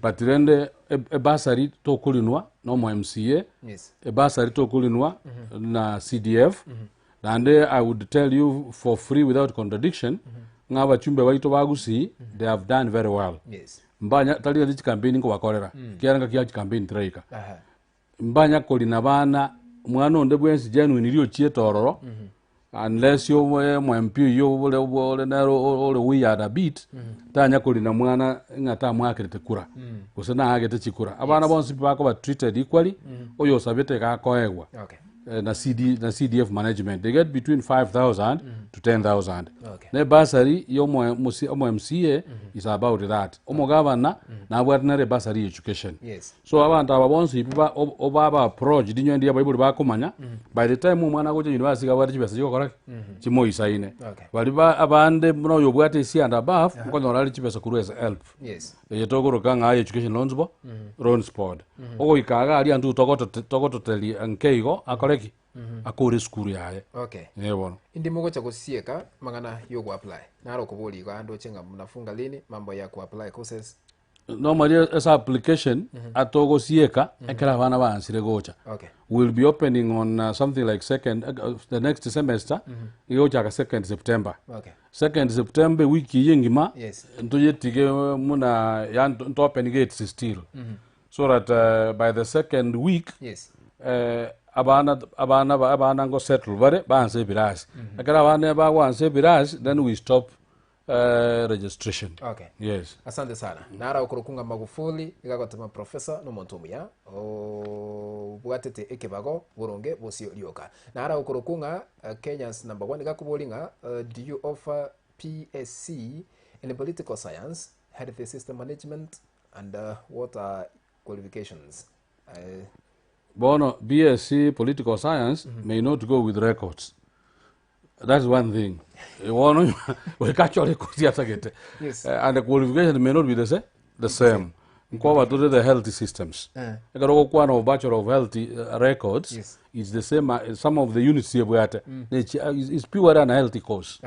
but rende basari to kulinwa no mo MCA basari to kulinwa na CDF and I would tell you for free without contradiction ngaba chumbe baito bagusi they have done very well. Yes. Mbanya tali ya campaign ko bakorera kiaranga kiya campaign traika mbanya kolina bana mwana onde bwensi genuine rio chietororo unless yo mo MP yo ole naro ole we are a bit tanya kolina mwana ngata mwakete kura kusena agete chikura abana bonsi bako ba treated equally oyo sabete ka koegwa na CDF management. They get between 5,000 to 10,000. Okay. Ne basari yomo MCA is about that. Omo governor na abwatnare basari education. Yes. So abantu ababonsi biba obaba approach dinyo ndiye bayibuli bakomanya. By the time umwana goje university gabwati chibesa chiko correct. Chimo isaine. Okay. Baliba abande muno yobwate isi and above ngono rali chibesa kuru as help. Yes. Yetogoro kanga education loans bo loans board. Ogo ikaga ali antu togoto teli ankeigo akoreki. Akore skuru yaye. Okay. Yebo. Indi mugo cha kusieka mangana yo ku apply. Naro kubuli kwa ando chenga mnafunga lini mambo ya ku apply courses. Normally as application atogo sieka ekara bana bansire gocha. Okay. We'll be opening on something like the next semester. Yocha ka 2nd September. Okay. 2nd September wiki yengima. Yes. Ntoyetige muna ya nto open gates still. So that by the 2nd week Yes. abana go settle bare banse birasi. Ekara bana ba wanse birasi then we stop registration. Okay. Yes. Asante sana. Nara ukurukunga Magufuli igagotema professor no montumia bwatete ekebago buronge bosio lioka. Nara ukurukunga Kenya's number 1 gakubolinga do you offer PSc in political science, health system management and what are qualifications? Bono BSc political science may not go with records. That's one thing. We catch all records yet. Yes. And the qualification may not be the same. Kwa to the healthy systems. Ekaro kwa no bachelor of health records. Yes. It's the same. Some of the units here we at is pure than a healthy course.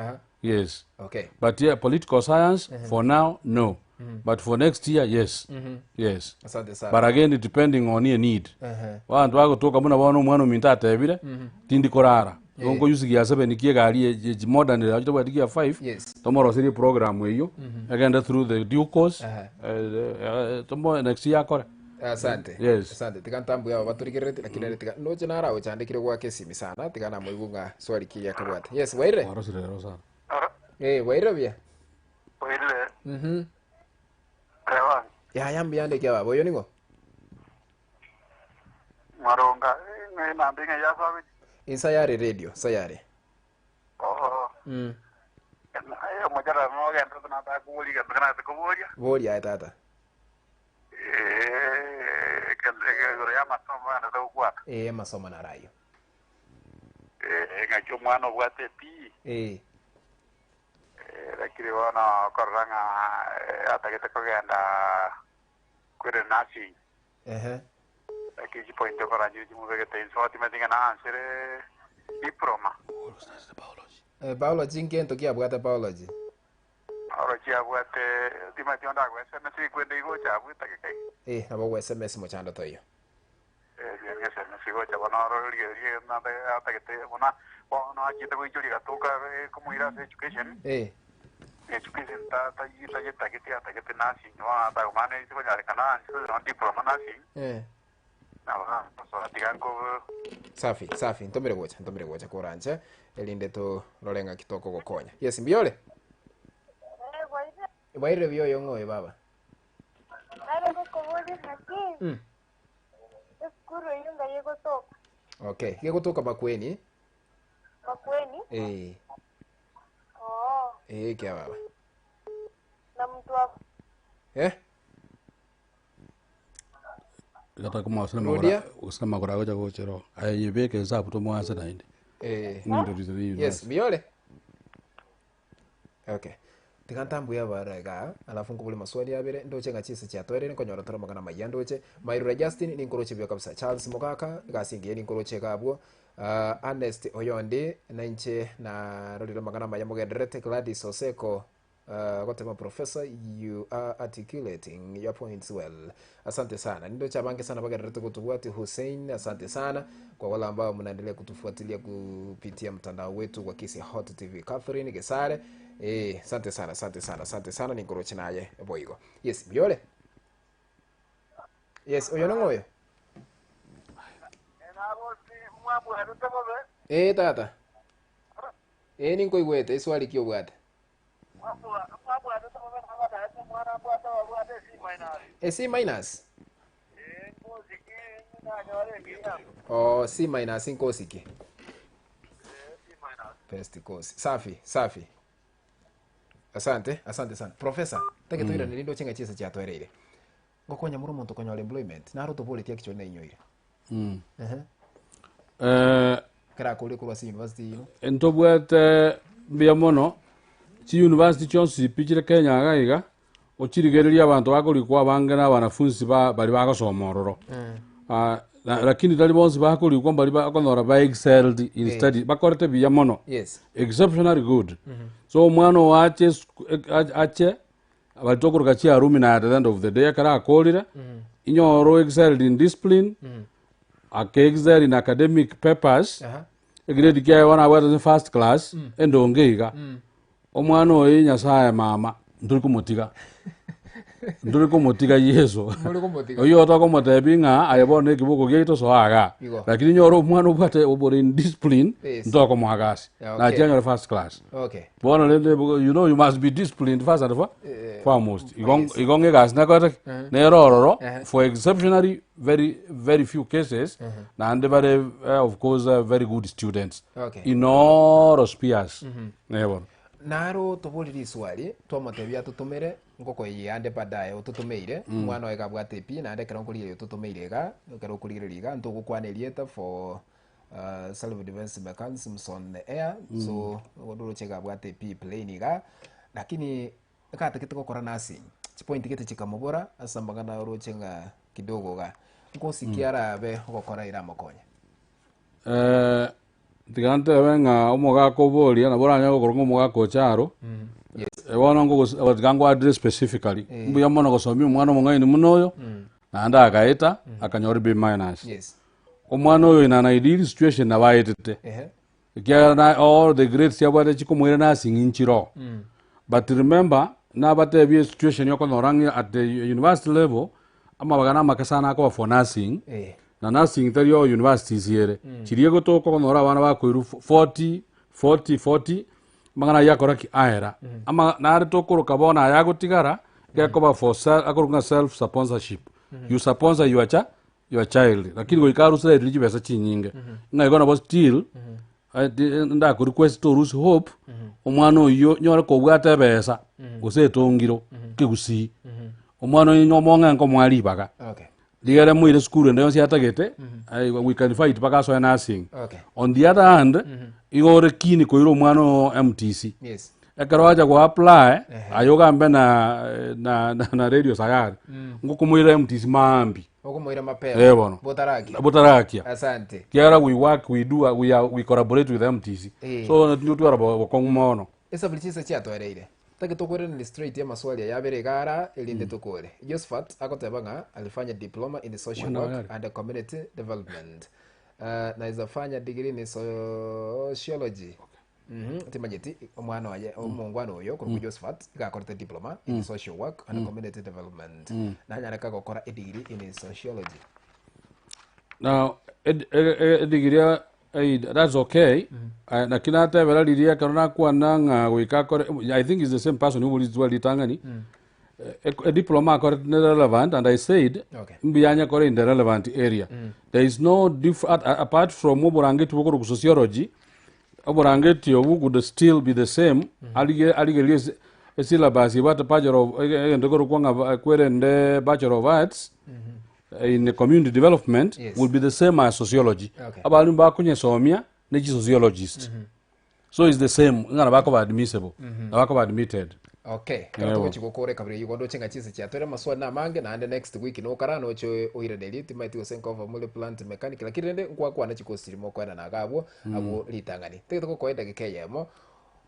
Yes. Okay. But yeah, political science for now no. But for next year yes. Yes. Asante sana. But again it depending on your need. Wantu wako toka muna bono mwana mintata ebire tindi korara. Onko yusi ya 7 nikie gari modern ya jito batikia 5. Yes. Tomorrow siri program weyo. Again through the due course. Tomorrow next year kore. Asante. Yes. Asante. Tikantambu ya baturikirete lakini tika noje nara ochandikire kwa kesi misana tikana muigunga swali kiya kabwate. Yes, waire. Warosire rosa. Waire bia. Waire. Ewan. Ya yambi yande kya babo yoningo. Maronga na mbinga ya sabi. Insayare radio, sayare. Ayo mojara no ga ndo na ta kubuli ga na ta kubuli. Boli ya tata. Kale ya masoma na ta kuata. Masoma na rayo. Nga chomwana bwate pi. Lakini wana koranga atakete kogenda kwere nasi. Lakini point ko ranji muvege te so atimetinga na ansere diploma. Biology ngento kia bwate biology. Biology abwate timationda ko SMS kwende go cha bwita ke. Abo SMS mo chando toyo. Bien SMS go cha bana ro ri na atakete bona bona ajita ko juri gatoka como ir a education. Education ta yita get nasi no ata mane ito ya kana no diploma nasi. Safi. Ntombere gocha koranje elinde to lolenga kitoko gokonya. Yes, mbiole. Waire byo yongo baba. Skuru yunga yego toka. Okay, yego toka Makweni. Makweni? Kya baba. Na mtu wako. Gata kuma usema kora goja gochero. Ayebeke zapu to mwanza na inde. Yes, biole. Okay. Tikantambu ya baraga alafu ngubule maswali yabere ndoche ngachise cha toire ni konyora tara magana mayandoche Mairura Justin ni nkoroche byo kabisa Charles Mugaka gasingiye ni nkoroche kabwo Ernest Oyonde nanche na roliro magana mayamugederete Gladys Oseko Gotema professor, you are articulating your points well. Asante sana. Nindo chabange sana bagederete kutuwati Hussein. Asante sana kwa wala ambao mnaendelea kutufuatilia kupitia mtandao wetu wa Kisi Hot TV. Catherine Gesare. Asante sana ni ngoroche naye boigo. Yes, biole. Yes, oyo ngoyo. Tata. Ni nkoigwete swali kyo bwate. C minus. O C minus inkosi ki? First course. Safi. Asante sana. Professor, take tuira nilindo chenga chisa cha twerere. Ngokonya muro muntu konyole employment. Na roto politi akicho na inyoire. Kara kule kwa university ino. Entobwete biamono chi university chonsi pichire Kenya gaiga ochirigereria abantu bakorikwa bangena banafunzi bali bagosomororo. Lakini dali bonsi bakorikwa bali bakonora ba excelled in study bakorete biamono. Yes. Exceptionally good. So mwano ache abatokuruka chi arumi na at the end of the day kara akolira inyoro excelled in discipline. Excelled in academic papers. Grade kia wana wera first class endo ngeiga. Omwana oyi nyasaye mama nduri kumutiga Yesu. Oyo otakomotebinga ayebone kiboko gito so aga. Lakini nyoro omwana obate obore in discipline ndoko mwagasi. Na tianyo first class. Okay. Bona lende you know you must be disciplined first and foremost. Igonge gas na kote ne rororo for exceptionally very few cases na and of course very good students. Okay. In all spheres. Never. Naro tobuliri swali twamotebia tutumire ngoko yande badaye ututumeire mwana wa kabwate pi na ndekera nkulire ututumeire ga ngero kuliririga ntugukwanelieta for self defense mechanisms on the air so wodoro chega bwate pi plane ga lakini kata kitoko kora nasi point kete chikamubora asamba na urochenga kidogo ga ngosikiara be gukora ira mokonya Tigante wenga omoga koboria na boranya gokorunga omoga kocharo. Yes. Wana ngo abagango address specifically. Mbuya mona gosomi omwana omongaini munoyo. Na anda akaeta akanyori B-. Yes. Omwana oyo ina ideal situation na baetete. Kia na all the grades yabade chikomwere na singinchiro. But remember na bate bi situation yoko norangi at the university level ama bagana makasana ko for nursing. Na nursing terio universities here chiriego to ko nora bana ba koiru 40 mangana yakora ki aera ama na to ko kabona yago tigara ko ba for self sponsorship you sponsor your child lakini go ikaru sele riji besa chinyinge na igona bo still nda ko request to lose hope omwana oyo nyora ko bwata besa osetongiro kigusi omwana oyo nyomonga nko mwali baga. Okay. Digere muire school ndo yonsi atagete we can fight bakaso nursing. Okay. On the other hand igore kini ko iro mwano MTC. Yes. Ekaraja go apply ayoga mbe na radio sayari ngukumuira MTC mambi okumuira mapema botarakia asante kiara we collaborate with MTC so ndio twara bokongumono esa blichisa cha twareire take tokwere ni straight ya maswali ya bere gara elinde tokore Josephat akotebanga alifanya diploma in social work and community development na izafanya degree in sociology. Timajeti omwana waje omungwana oyo kuri Josephat gakorete diploma in social work and community development na nyaraka gukora a degree in sociology. Now a degree that's okay. Na kinata vera liria kana kwa nanga wikakore I think it's the same person who is well litangani. A diploma correct relevant and I said mbiyanya kore in the relevant area. There is no apart from oborangeti wokoro sociology oborangeti obu could still be the same. Alige syllabus ibata bachelor of ndokoro kwanga kwerende bachelor of arts in the community development will be the same as sociology. Abalu bakunye somia ne sociologist. So it's the same ngana bako admissible na bako admitted. Okay. Kato chikokore kabiri yugondo chenga chisi cha tore maswali na mange na next week no karano cho oire delete might you think of a multi plant mechanic lakini rende kwa na chikosiri mo kwa na gabo abo litangani. Teke toko koenda gikeya mo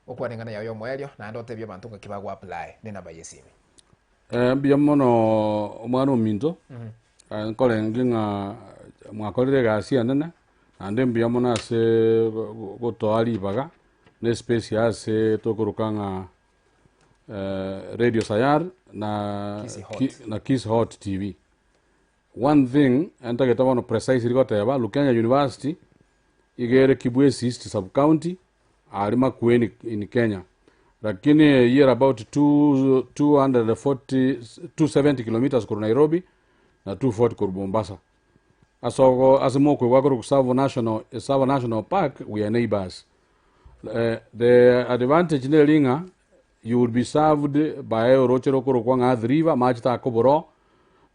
okwanengana yayo mwelyo na ndo tebye bantu kibago apply ne namba yesimi. Biamono omwana ominto nkole nginga mwakorire gasia nene ande biamono ase gotoali baga ne space ase tokurukanga radio sayar na Kiss Hot TV. One thing antageta wano precise rigoteba Lukenya University igere Kibwezi East sub county alima kueni in Kenya. Lakini year about 270 kilometers kwa Nairobi na 240 kwa Mombasa. Asogo asimoko wako Savo National Park, we are neighbors. The advantage in Linga, you will be served by Rochero Kurukwanga River, Machita Koboro,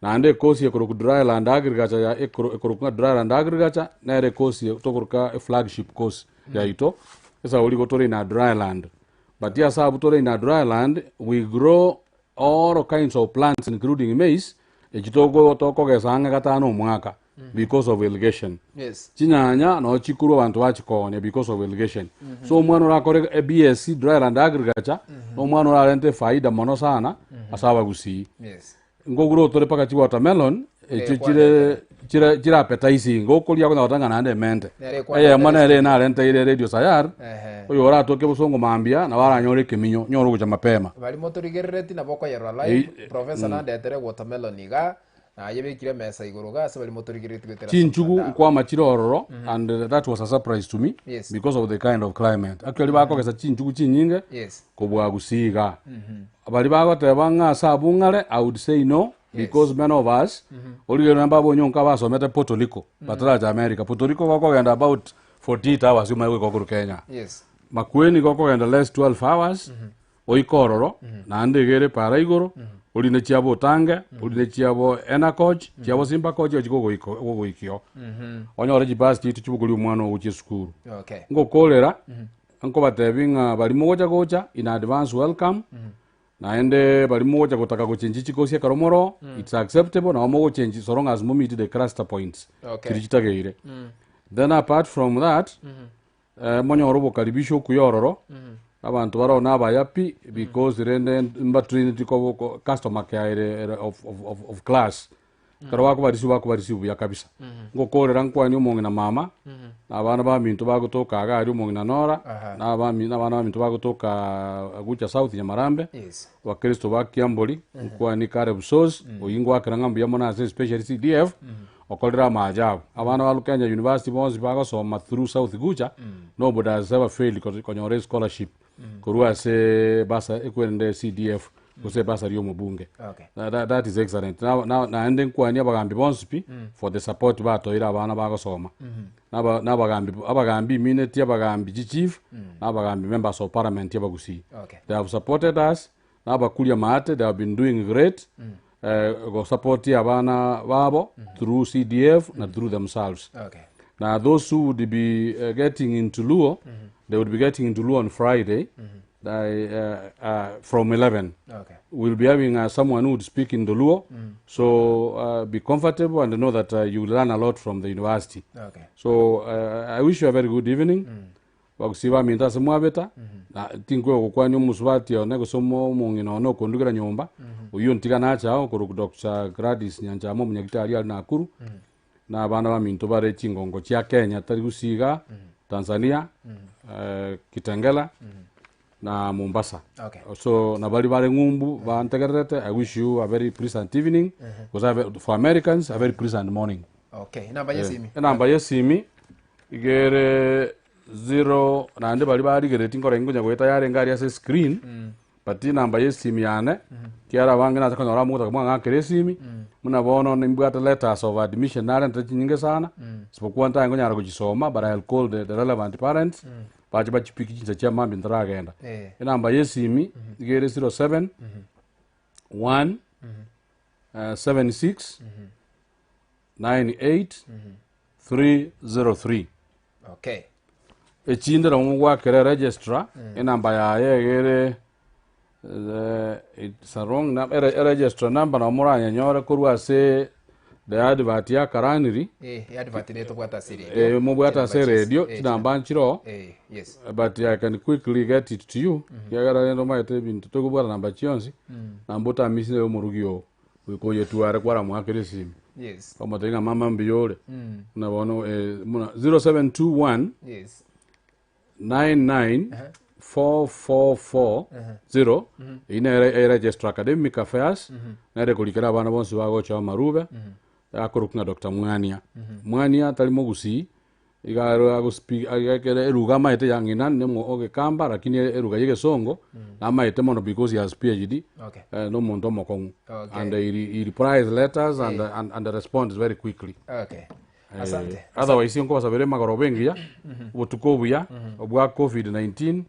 Nande Kosi Dryland Agriculture, Dryland Agriculture, Nare Kosi Tokurka, a flagship course. Yaito, it's a Oligotori in a dryland. But yes, Abutore in a dryland, we grow all kinds of plants, including maize, because of irrigation. Yes. Chinyanya no chikuru wantu wachikone because of irrigation. So mwana rakore a BSc dryland agriculture, no mwana ralente faida mono sana asawa gusi. Yes. Ngoguro tore pakati watermelon, chira appetizing, ngokoli yako na watanga na ande mente. Mwana ere na rente ile radio sayar. Oyo ora toke busongo mambia na wara nyore keminyo nyoro kuja mapema. Bali motorigereti na boko ya live professor na ndetere watermelon iga na yebekire mesa iguru ga se bali motorigereti gwetera. Chinchugu kwa machirororo and that was a surprise to me because of the kind of climate. Actually bako kesa chinchugu chinyinge kubwa gusiga. Bali bako tebanga sabungale I would say no. Because many of us, only remember when you come to Puerto Rico, Patraja America. Puerto Rico go and about 48 hours you might go to Kenya. Yes. Makweni go and the last 12 hours. Oikororo, nande gere paraigoro, uline chiabo tange, uline chiabo enakoj, chiabo simpa koji ojigo go ikio. Onyo reji basti tichubuguli umwano uchi school. Okay. Ngo kolera, anko batebinga bali moja in advance welcome. Naende bali moja kutaka kuchenji chikosi karomoro it's acceptable na omo change so long as we meet the cluster points kirichitageire then apart from that monyo robo karibisho kuyororo abantu baro naba yapi because rende mba trinity ko customer care of class karwa ko barisi ya kabisa ngokorera nkwani umongi na mama abana ba mintu bagutoka agari umongi na nora n'abana ba mintu bagutoka gucha south ya Marambe wa Kristo ba Kiamboli nkwani kare busos oyingo akaranga ya mona special CDF okolera majabu abana ba Lukenya University bonzi bagasoma through south gucha nobody has ever failed konyore scholarship kurua se basa ekwende CDF kuse basa riyo mubunge. That is excellent. Na ending kwani abagambi bonsipi for the support bato ira abana bagasoma. Abagambi minute abagambi chief, abagambi members of parliament yabagusi. They have supported us. Abakulia maate, they have been doing great. Go support abana babo through CDF and through themselves. Now those who would be getting into Luo, they would be getting into Luo on Friday. From 11. We'll be having someone who would speak in the Luo. So be comfortable and know that you will learn a lot from the university. So I wish you a very good evening. Wakusiba minta semua beta. Na tingwe kwa nyomu muswati ya nego somo mungino no kondugira nyomba. Uyo ntiga na chao kuru Dr. Gladys Nyanjamo munyagitari ali Nakuru. Na abana ba minto bare chingongo chia Kenya tarigusiga Tanzania Kitengela na Mombasa. So na bali bare ngumbu ba antegerete. I wish you a very pleasant evening. Because for Americans a very pleasant morning. Namba yesimi. Namba yesimi igere 0 na ande bali bari gere tingore ngunya gweta yare ngari ase screen. Pati namba yesimi yane kiara wange na takona ramu takwa ngakere simi muna bono nimbwata letters of admission nare ntachinyinge sana sipokuwa nta ngonya kujisoma but I'll call the relevant parents baje bachipiki chinza cha mambi ntaragenda namba yesimi igere 07 1 76 98 303. Echinde na mungwa kere registrar namba ya yegere it's a wrong number register number na muranya nyore kurwa se the advert ya karaniri advert neto bwata siri mo bwata se radio tinamba nchiro yes but I can quickly get it to you yagara ndo maite bintu to kubara namba chionsi nambota misine yo murugio wiko yetu are kwara mwakere simu kama tenga mama mbiyole na bono 0721 99 4440 ine register academic affairs na kulikira bana bonse bago cha marube akorukna Dr. Mwania talimo gusi igaro ago speak agakere eruga maite yangina nemo oge kamba lakini eruga yege songo na maite mono because he has PhD no mondo mokong and he replies letters and the response very quickly. Asante. Otherwise yonko basabere magoro bengi ya butuko buya obwa COVID-19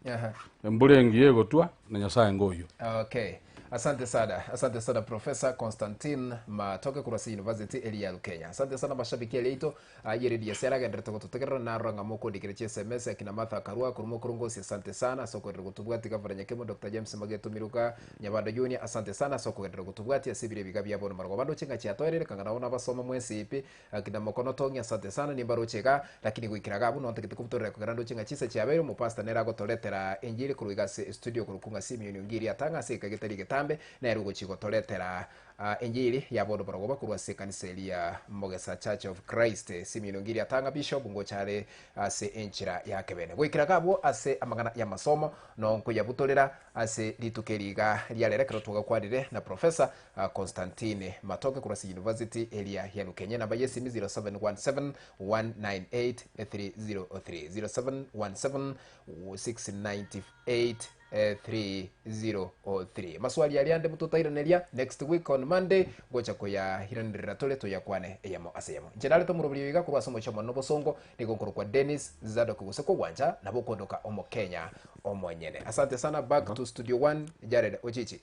embulengi yegotwa na nyasaye ngoyo. Okay. Asante sana Profesa Constantine Matoke kurasi University elia Lukenya. Asante sana mashabiki elito ayere dia sera gendrete kututegerera na ranga moko dikireche SMS akina Martha Karua kurumo kurungosi. Asante sana soko gendrete kutubwati kavanya kemo Dr. James Mageto Miruka Nyabanda Junior. Asante sana soko gendrete kutubwati asibire bigabya bono margo bando chenga chia toere kangana ona basoma mwesi ipi akina Mokono Tongi. Asante sana ni mbaro chega lakini gwikiraga buno ntekete kubutorera kugarando chenga chise chia bero mu pastor nera gotoletera injili kuruga studio kurukunga simi ngiri atanga seka getarige na erugo chigotoretera injili ya bodo borogoba kurwa sekanisa ya Mogesa Church of Christ simino ngiri atanga bishop ngo chare ase enchira ya kebene gwikira gabo ase amagana ya masomo no nkuyabutolera ase litukeriga lyarerekero tugakwarire na Professor Constantine Matoke kurwa University area ya Lukenya namba yesi 0717 198 303 0717 698 303. Maswali yaliande mututaireneria next week on Monday gocha koya hiranirira tole to yakwane eyamo aseyamo general to murubiri wiga kurwa somo chamo no bosongo nikonkoro kwa Dennis Zado kuguse ko wanja na bokondoka omo Kenya omonyene. Asante sana back to studio 1 Jared Ochichi.